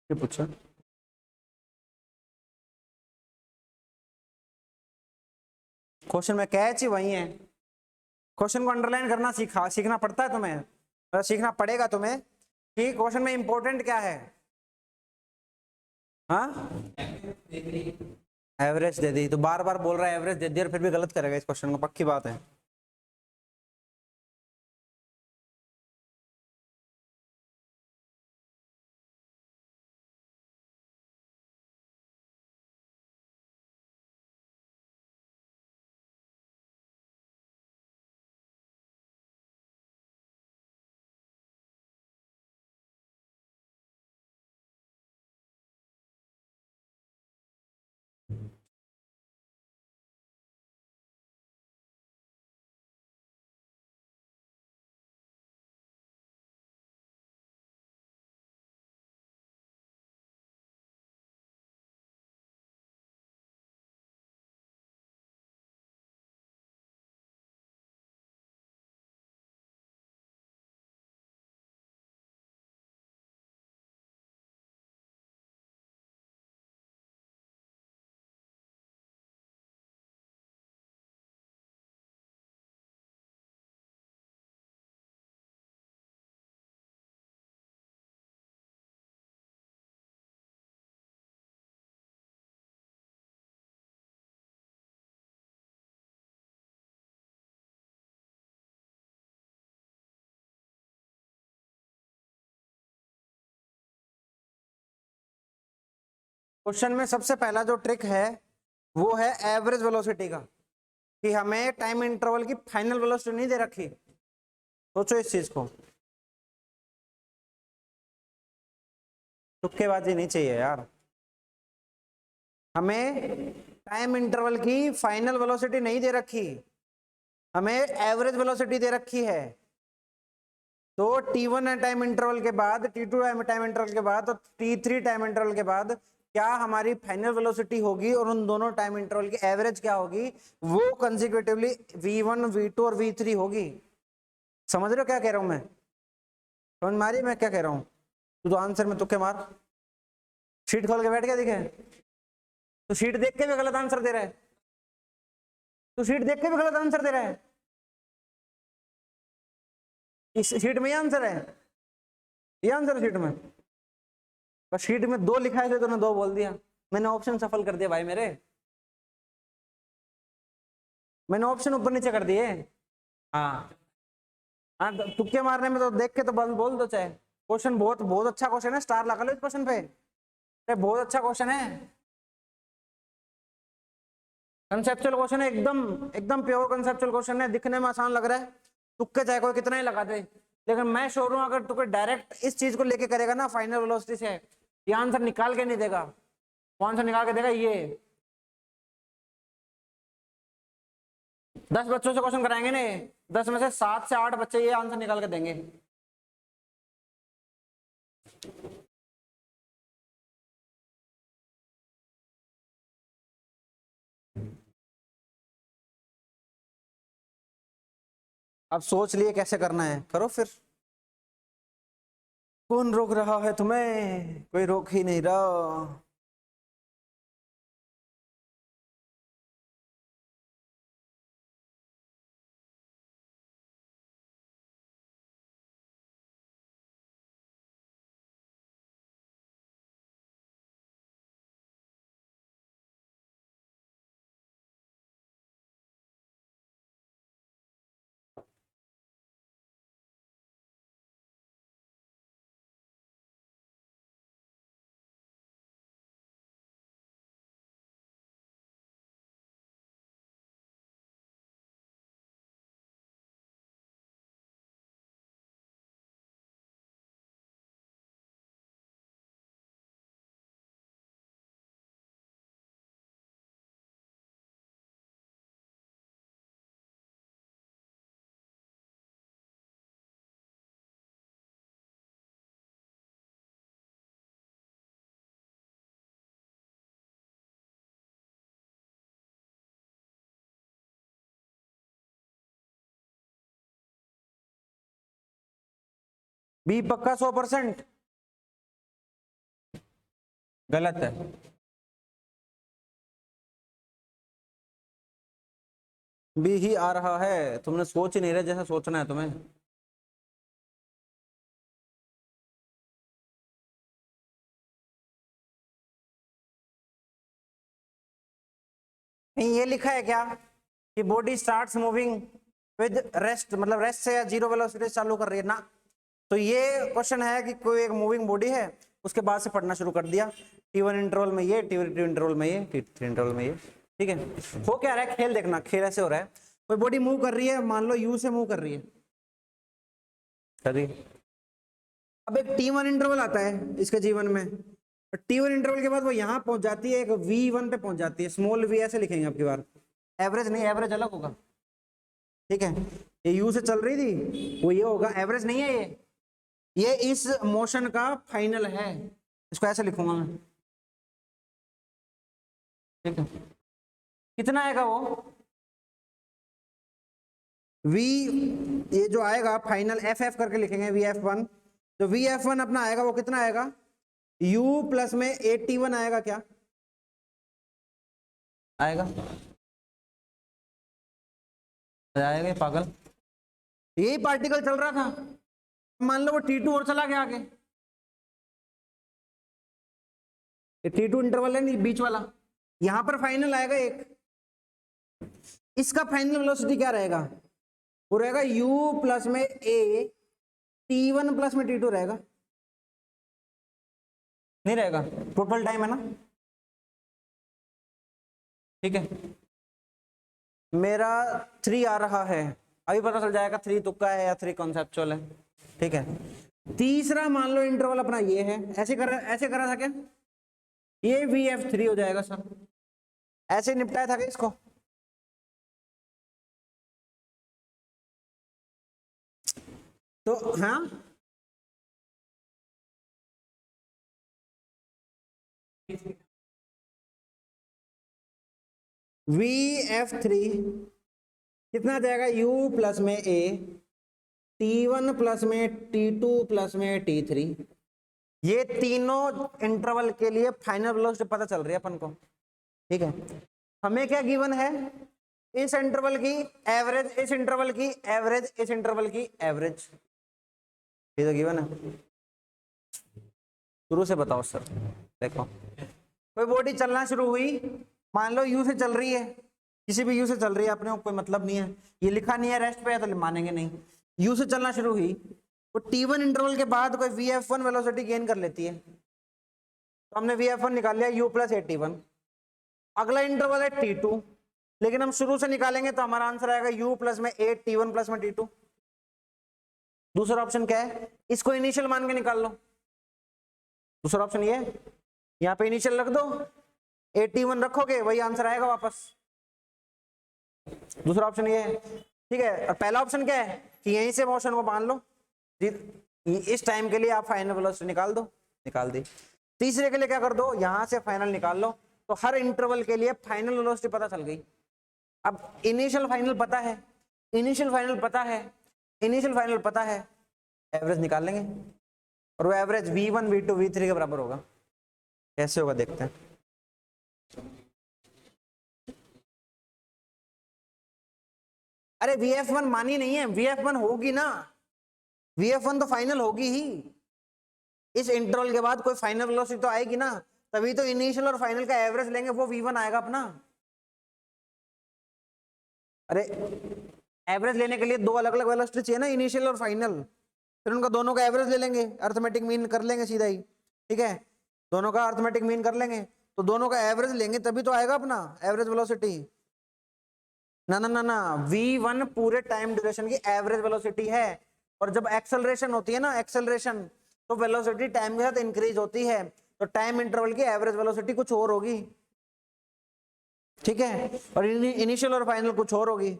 Speaker 1: ये पूछो, क्वेश्चन में कैच ही वही है। क्वेश्चन को अंडरलाइन करना सीखना पड़ता है तुम्हें, सीखना पड़ेगा तुम्हें कि क्वेश्चन में इंपॉर्टेंट क्या है। हाँ, एवरेज दे दी तो बार बार बोल रहा है एवरेज दे दी, और फिर भी गलत करेगा इस क्वेश्चन को, पक्की बात है। क्वेश्चन में सबसे पहला जो ट्रिक है वो है एवरेज वेलोसिटी का, कि हमें टाइम इंटरवल की फाइनल वेलोसिटी नहीं दे रखी। सोचो इस चीज को, तुक्केबाजी नहीं चाहिए यार। हमें टाइम इंटरवल की फाइनल वेलोसिटी नहीं दे रखी, हमें एवरेज वेलोसिटी दे रखी है। तो T1 टाइम इंटरवल के बाद, T2 टाइम इंटरवल के बाद, तो T3 टाइम इंटरवल के बाद क्या हमारी फाइनल वेलोसिटी होगी और उन दोनों टाइम इंटरवल की एवरेज क्या होगी, वो कंसेक्यूटिवली V1, V2 और V3 होगी। समझ रहे हो क्या कह रहा हूं मैं? समझ मारी मैं क्या कह रहा हूं? तू तो आंसर में तुक्के मार, शीट खोल के बैठ गया दिखे, तो शीट देख के भी गलत आंसर दे रहा है, तो शीट देख के भी गलत आंसर दे रहा है। इस शीट में ये आंसर है, ये आंसर है शीट में, बस शीट में 2 लिखा है तो तूने 2 बोल दिया। मैंने ऑप्शन सफल कर दिया भाई मेरे, मैंने ऑप्शन ऊपर नीचे कर दिए। हाँ हाँ, तुक्के मारने में तो देख के तो बोल दो चाहे। क्वेश्चन बहुत बहुत अच्छा क्वेश्चन है, स्टार लगा लो इस क्वेश्चन पे, बहुत अच्छा क्वेश्चन है, कंसेप्चुअल क्वेश्चन है, एकदम एकदम प्योर कंसेप्चुअल क्वेश्चन है। दिखने में आसान लग रहा है, तुक्के चाहे कोई कितना ही लगा दे, लेकिन मैं श्योर हूं अगर तू कोई डायरेक्ट इस चीज को लेके करेगा ना फाइनल वेलोसिटी से, ये आंसर निकाल के नहीं देगा। कौन सा निकाल के देगा? ये 10 बच्चों से क्वेश्चन कराएंगे ना, 10 में से 7 से 8 बच्चे ये आंसर निकाल के देंगे। अब सोच लिए कैसे करना है, करो फिर। कौन रोक रहा है तुम्हें? कोई रोक ही नहीं रहा। बी पक्का 100%? गलत है। बी ही आ रहा है, तुमने सोच ही नहीं रहे जैसा सोचना है तुम्हें। नहीं ये लिखा है क्या कि body starts moving with rest, मतलब रेस्ट से या जीरो वेलोसिटी चालू कर रही है ना? तो ये क्वेश्चन है कि कोई एक मूविंग बॉडी है, उसके बाद से पढ़ना शुरू कर दिया, T1 इंटरवल में ये, T2 इंटरवल में ये, T3 इंटरवल में ये। ठीक है, हो क्या रहा है, खेल देखना, खेल ऐसे हो रहा है, कोई बॉडी मूव कर रही है, मान लो U से मूव कर रही है, अब एक T1 इंटरवल आता है इसके जीवन में, T1 इंटरवल के बाद वो यहाँ पहुंच जाती है, एक V1 पे पहुंच जाती है, स्मॉल v ऐसे लिखेंगे आपकी बार, एवरेज नहीं, एवरेज अलग होगा। ठीक है, ये U से चल रही थी, वो ये होगा, एवरेज नहीं है ये इस मोशन का फाइनल है, इसको ऐसे लिखूंगा मैं। ठीक है, कितना आएगा वो v, ये जो आएगा फाइनल FF करके लिखेंगे VF1, जो VF1 अपना आएगा वो कितना आएगा, U प्लस में 81 आएगा, क्या आएगा? आएगा पागल, यही पार्टिकल चल रहा था, मान लो वो T2 और चला गया आगे, ये T2 इंटरवल है नहीं बीच वाला, यहां पर फाइनल आएगा एक, इसका फाइनल वेलोसिटी क्या रहेगा, वो रहेगा U प्लस में A, T1 प्लस में T2 रहेगा, नहीं रहेगा, टोटल टाइम है ना, ठीक है, मेरा 3 आ रहा है, अभी पता चल जाएगा 3 तुक्का है या 3 कॉन्सेप्चुअल है। ठीक है, तीसरा मान लो इंटरवल अपना ये है, ऐसे करा था क्या, ये VF3 हो जाएगा सर, ऐसे निपटाया था क्या इसको? तो हाँ, VF3 कितना आ जाएगा, U प्लस में A, T1 प्लस में T2 प्लस में T3, ये तीनों इंटरवल के लिए फाइनल वेलोसिटी पता चल रही है अपन को। ठीक है, हमें क्या गिवन है, इस इंटरवल की एवरेज, इस इंटरवल की एवरेज, इस इंटरवल की एवरेज, ये तो गिवन है। शुरू से बताओ सर, देखो कोई बॉडी चलना शुरू हुई, मान लो U से चल रही है, किसी भी U से चल रही है, अपने को कोई मतलब नहीं है, ये लिखा नहीं है रेस्ट पे है तो मानेंगे नहीं, U से चलना शुरू हुई, तो T1 इंटरवल के बाद कोई VF1 वेलोसिटी गेन कर लेती है, तो हमने VF1 निकाल लिया U प्लस AT1। अगला इंटरवल है T2, लेकिन हम शुरू से निकालेंगे तो हमारा आंसर आएगा U प्लस में A, T1 प्लस में T2। दूसरा ऑप्शन क्या है, इसको इनिशियल मान के निकाल लो, दूसरा ऑप्शन ये, यहाँ पे इनिशियल रख दो, AT1 रखोगे वही आंसर आएगा वापस, दूसरा ऑप्शन ये है। ठीक है, और पहला ऑप्शन क्या है कि यहीं से मोशन को मान लो, इस टाइम के लिए आप फाइनल वेलोसिटी निकाल दो, निकाल दी। तीसरे के लिए क्या कर दो, यहां से फाइनल निकाल लो, तो हर इंटरवल के लिए फाइनल वेलोसिटी पता चल गई। अब इनिशियल फाइनल पता है, इनिशियल फाइनल पता है, इनिशियल फाइनल पता है, एवरेज निकाल लेंगे, और वो एवरेज V1 V2 V3 के बराबर होगा। कैसे होगा देखते हैं। अरे VF1 मानी नहीं है, VF1 होगी ना, VF1 तो फाइनल होगी ही, इस इंटरवल के बाद कोई फाइनल वेलोसिटी तो आएगी ना, तभी तो इनिशियल और फाइनल का एवरेज लेंगे, वो V1 आएगा अपना। अरे एवरेज लेने के लिए दो अलग अलग वेलोसिटी चाहिए ना, इनिशियल और फाइनल, फिर उनका दोनों का एवरेज ले लेंगे, अर्थमेटिक मीन कर लेंगे सीधा ही। ठीक है, दोनों का अर्थमेटिक मीन कर लेंगे, तो दोनों का एवरेज लेंगे तभी तो आएगा अपना एवरेज वेलोसिटी। ना ना ना ना, V1 पूरे टाइम ड्यूरेशन की एवरेज वेलोसिटी है, और जब एक्सेलरेशन होती है ना, एक्सेलरेशन, तो वेलोसिटी टाइम के साथ इंक्रीज होती है, तो टाइम इंटरवल की एवरेज वेलोसिटी कुछ और होगी। ठीक है, और इनिशियल और फाइनल कुछ और होगी।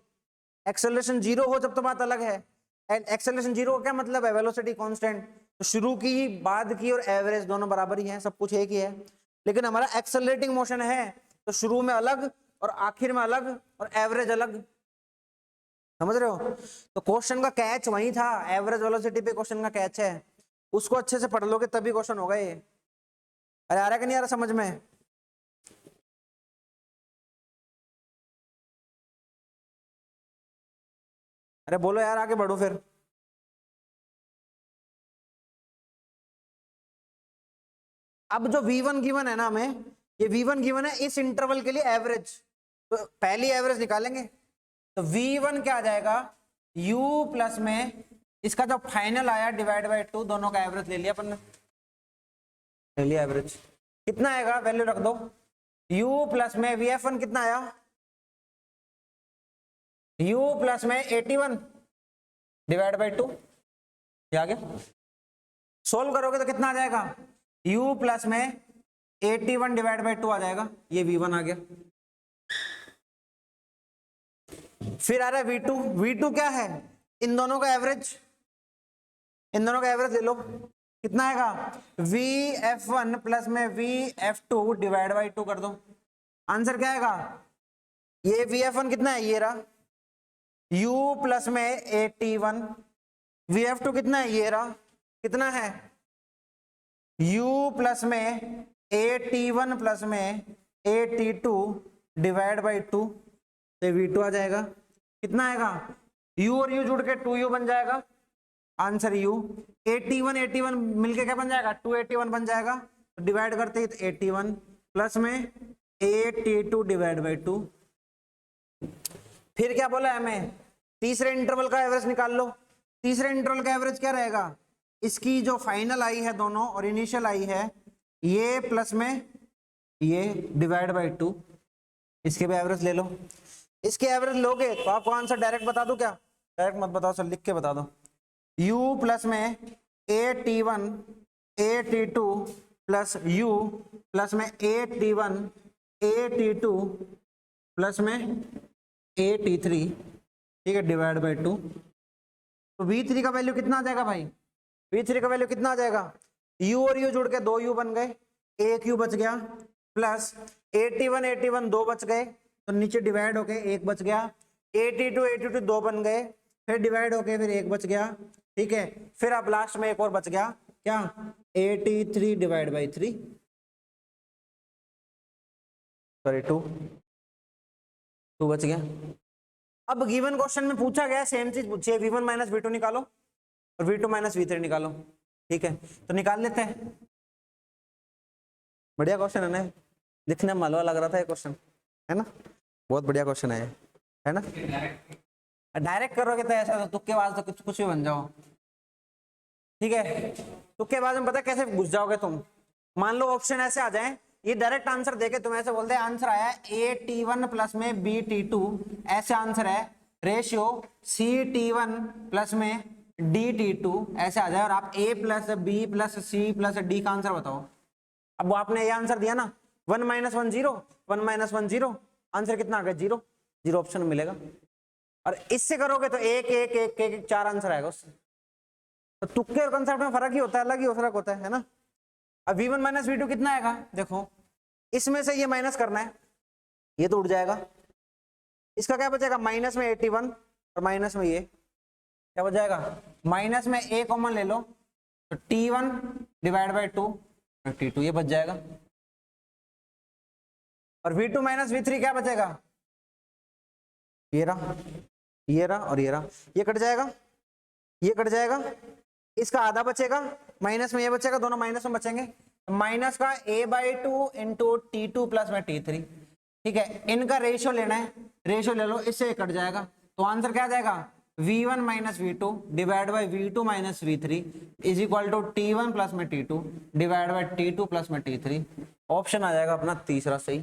Speaker 1: एक्सेलरेशन 0 हो जब तो बात अलग है, एंड एक्सेलरेशन 0 का क्या मतलब है, वेलोसिटी कांस्टेंट, तो शुरू की, बाद की और एवरेज दोनों बराबर ही है, सब कुछ एक ही है। लेकिन हमारा एक्सेलरेटिंग मोशन है, तो शुरू में अलग और आखिर में अलग और एवरेज अलग, समझ रहे हो? तो क्वेश्चन का कैच वही था, एवरेज वेलोसिटी पे क्वेश्चन का कैच है, उसको अच्छे से पढ़ लोगे तभी क्वेश्चन होगा ये। अरे आ रहा है कि नहीं आ रहा समझ में? अरे बोलो यार, आगे बढ़ो फिर। अब जो V1 गिवन है ना हमें, ये V1 गिवन है इस इंटरवल के लिए एवरेज, तो पहली एवरेज निकालेंगे, तो V1 क्या आ जाएगा, U प्लस में इसका जो फाइनल आया डिवाइड बाय 2, दोनों का एवरेज ले लिया अपन ने, ले लिया एवरेज, कितना आएगा वैल्यू रख दो, U प्लस में VF1 कितना आया, U प्लस में 81 डिवाइड बाय 2, आ गया। सोल्व करोगे तो कितना आ जाएगा, U प्लस में 81 डिवाइड बाय 2 आ जाएगा, ये V1 आ गया। फिर आ रहा है V2, V2 क्या है, इन दोनों का एवरेज, इन दोनों का एवरेज ले लो, कितना आएगा, VF1 प्लस में VF2 डिवाइड बाय 2 कर दो, आंसर क्या आएगा, ये VF1 कितना है, ये रहा, U प्लस में 81, VF2 कितना है, ये रहा, कितना है, U प्लस में 81 प्लस में 82 डिवाइड बाई 2, तो V2 आ जाएगा, कितना आएगा, U और U जुड़ के 2U बन जाएगा, आंसर U। 81 मिलके क्या बन जाएगा, 281 बन जाएगा, तो डिवाइड करते ही तो 81 प्लस में 82 डिवाइड बाई 2। फिर क्या बोला है हमें, तीसरे इंटरवल का एवरेज निकाल लो, तीसरे इंटरवल का एवरेज क्या रहेगा, इसकी जो फाइनल आई है दोनों और इनिशियल आई है, ये प्लस में ये डिवाइड बाई 2, इसके भी एवरेज ले लो। इसके एवरेज लोगे तो आपको आंसर डायरेक्ट बता दो क्या? डायरेक्ट मत बताओ सर, लिख के बता दो। u प्लस में a_t1 a_t2 plus u plus में a_t1 a_t2 प्लस में a_t3, ठीक है, डिवाइड बाई 2। तो v3 का वैल्यू कितना आ जाएगा भाई? v3 का वैल्यू कितना आ जाएगा? u और u जुड़ के 2u बन गए, एक u बच गया, प्लस a_t1 2 बच गए, तो नीचे डिवाइड होके 1 बच गया, a_t2 2 बन गए, फिर डिवाइड होके फिर 1 बच गया, ठीक है। फिर अब लास्ट में एक और बच गया, क्या? a_t3 डिवाइड बाई 3, सॉरी 2 बच गया। अब गिवन क्वेश्चन में पूछा गया, सेम चीज पूछी है, v1 माइनस v2 निकालो और v2 माइनस v3 निकालो, ठीक है, तो निकाल लेते हैं। बढ़िया क्वेश्चन है ना, दिखने में मालवा लग रहा था ये क्वेश्चन, है ना, बहुत बढ़िया क्वेश्चन है ना। डायरेक्ट करोगे तो ऐसा, तो तुक्केबाज तो कुछ कुछ भी बन जाओ, ठीक है। तुक्केबाज में पता कैसे घुस जाओगे तुम? मान लो ऑप्शन ऐसे आ जाए, ये डायरेक्ट आंसर देके तुम ऐसे बोलते हैं आंसर आया a_t1 प्लस में b_t2, ऐसे आंसर है, रेशियो c_t1 प्लस में d_t2, ऐसे आ जाए, और आप a plus b plus c plus d का आंसर बताओ। अब वो आपने ये आंसर दिया ना, 1 माइनस 1 0, 1 माइनस 1 0, आंसर कितना आ गया? 0, 0 ऑप्शन मिलेगा। और इससे करोगे तो 1 1 1 1 4 आंसर आएगा उससे। तो तुक्के और कंसेप्ट में फर्क ही होता है, अलग ही फर्क होता है ना। अब v1 माइनस v2 कितना आएगा? देखो, इसमें से ये माइनस करना है, ये तो उड़ जाएगा, इसका क्या बचेगा? माइनस में 81 और माइनस में ये क्या बच जाएगा? माइनस में a कॉमन ले लो, तो t1 डिवाइड बाई 2 t2 ये बच जाएगा। और v2 माइनस v3 क्या बचेगा? ये रहा, ये रहा और ये रहा, ये कट जाएगा, ये कट जाएगा, इसका आधा बचेगा, माइनस में ये बचेगा, दोनों माइनस में बचेंगे, माइनस का a/2 इंटू t2 प्लस में t3, ठीक है। इनका रेशियो लेना है, रेशियो ले लो, इससे कट जाएगा, तो आंसर क्या आ जाएगा? v1 minus v2 divide by v2 minus v3 is equal to t1 plus में t2 divide by t2 plus में t3। ऑप्शन आ जाएगा अपना तीसरा सही।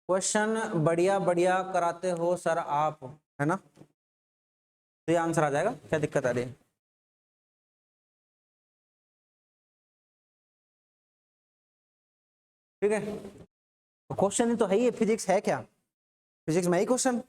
Speaker 1: क्वेश्चन बढ़िया बढ़िया कराते हो सर आप, है ना, तो ये आंसर आ जाएगा, क्या दिक्कत आ रही है? ठीक है, तो क्वेश्चन ही तो है, ये फिजिक्स है क्या? फिजिक्स में ही क्वेश्चन,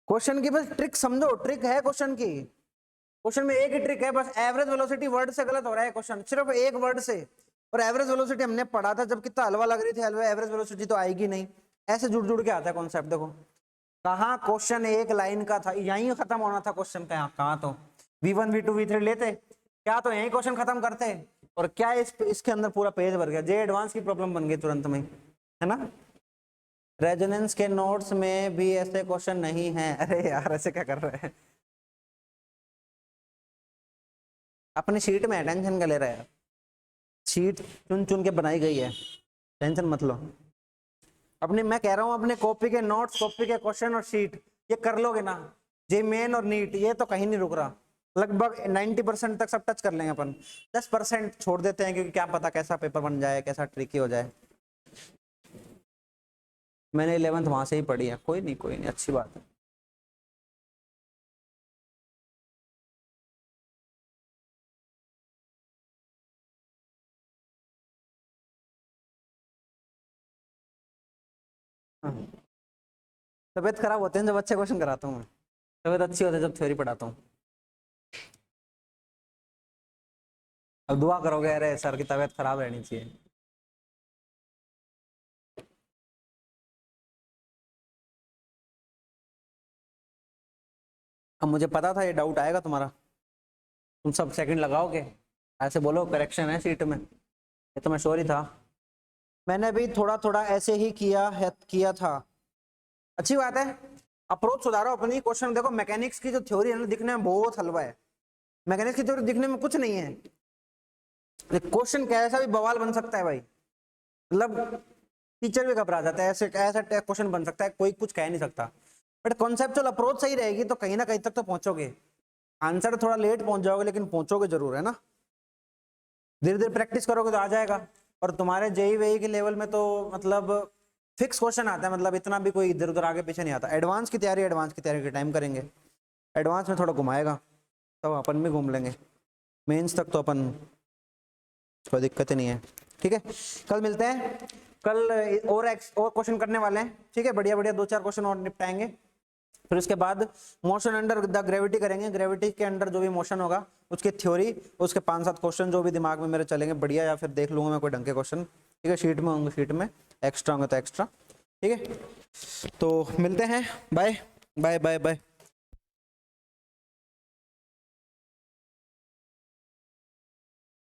Speaker 1: क्वेश्चन की बस ट्रिक समझो, ट्रिक है क्वेश्चन की। क्वेश्चन में एक ही ट्रिक है, बस एवरेज वेलोसिटी वर्ड से गलत हो रहा है क्वेश्चन, सिर्फ एक वर्ड से। और एवरेज वेलोसिटी हमने पढ़ा था जब, कितना हलवा लग रही थी, हलवा एवरेज वेलोसिटी तो आएगी नहीं, ऐसे जुड़ जुड़ के आता है कॉन्सेप्ट। देखो कहाँ क्वेश्चन एक लाइन का था, यहीं खत्म होना था क्वेश्चन का, कहाँ तो v1 v2 v3 लेते क्या, तो यहीं क्वेश्चन खत्म करते, और क्या इसके अंदर पूरा पेज भर गया, जे एडवांस की प्रॉब्लम बन गई तुरंत में, है ना। रेजोनेंस के नोट्स में भी ऐसे क्वेश्चन नहीं है। अरे यार ऐसे क्या कर रहे हैं, अपनी शीट में टेंशन का ले रहा है, शीट चुन चुन के बनाई गई है, टेंशन मत लो अपनी। मैं कह रहा हूँ अपने कॉपी के नोट्स, कॉपी के क्वेश्चन और शीट ये कर लोगे ना, जे मेन और नीट ये तो कहीं नहीं रुक रहा, लगभग 90% तक सब टच कर लेंगे अपन, 10% छोड़ देते हैं, क्योंकि क्या पता कैसा पेपर बन जाए, कैसा ट्रिकी हो जाए। मैंने 11th वहां से ही पढ़ी है, कोई नहीं कोई नहीं, अच्छी बात है। हाँ। तबीयत खराब होते हैं जब अच्छे क्वेश्चन कराता हूँ मैं, तबीयत अच्छी होती है जब थ्योरी पढ़ाता हूँ। अब दुआ करोगे अरे सर की तबीयत खराब रहनी चाहिए। अब मुझे पता था ये डाउट आएगा तुम्हारा, तुम सब सेकंड लगाओगे, ऐसे बोलो करेक्शन है सीट में, ये तो मैं श्योर ही था। मैंने भी थोड़ा थोड़ा ऐसे ही किया था। अच्छी बात है, अप्रोच सुधारो अपनी। क्वेश्चन देखो, मैकेनिक्स की जो थ्योरी है ना, दिखने में बहुत हलवा है, मैकेनिक्स की थ्योरी दिखने में कुछ नहीं है, क्वेश्चन कैसा भी बवाल बन सकता है भाई, मतलब टीचर भी घबरा जाता है, ऐसे ऐसा क्वेश्चन बन सकता है, कोई कुछ कह नहीं सकता। बट कॉन्सेप्चुअल अप्रोच सही रहेगी तो कहीं ना कहीं तक तो पहुंचोगे, आंसर थोड़ा लेट पहुंच जाओगे लेकिन पहुंचोगे जरूर, है ना। धीरे धीरे प्रैक्टिस करोगे तो आ जाएगा। और तुम्हारे जेई वेई के लेवल में तो मतलब फिक्स क्वेश्चन आता है, मतलब इतना भी कोई इधर उधर आगे पीछे नहीं आता। एडवांस की तैयारी के टाइम करेंगे, एडवांस में थोड़ा घुमाएगा तो अपन भी घूम लेंगे, मेंस तक तो अपन कोई दिक्कत ही नहीं है। ठीक है, कल मिलते हैं, कल और क्वेश्चन करने वाले हैं। ठीक है, बढ़िया बढ़िया 2-4 क्वेश्चन और निपटाएंगे। फिर उसके बाद मोशन अंडर द ग्रेविटी करेंगे, ग्रेविटी के अंडर जो भी मोशन होगा उसकी थ्योरी, उसके 5-7 क्वेश्चन जो भी दिमाग में मेरे चलेंगे बढ़िया, या फिर देख लूंगा मैं कोई ढंग के क्वेश्चन। ठीक है, शीट में होंगे, शीट में एक्स्ट्रा होंगे तो एक्स्ट्रा। ठीक है, तो मिलते हैं, बाय बाय बाय बाय।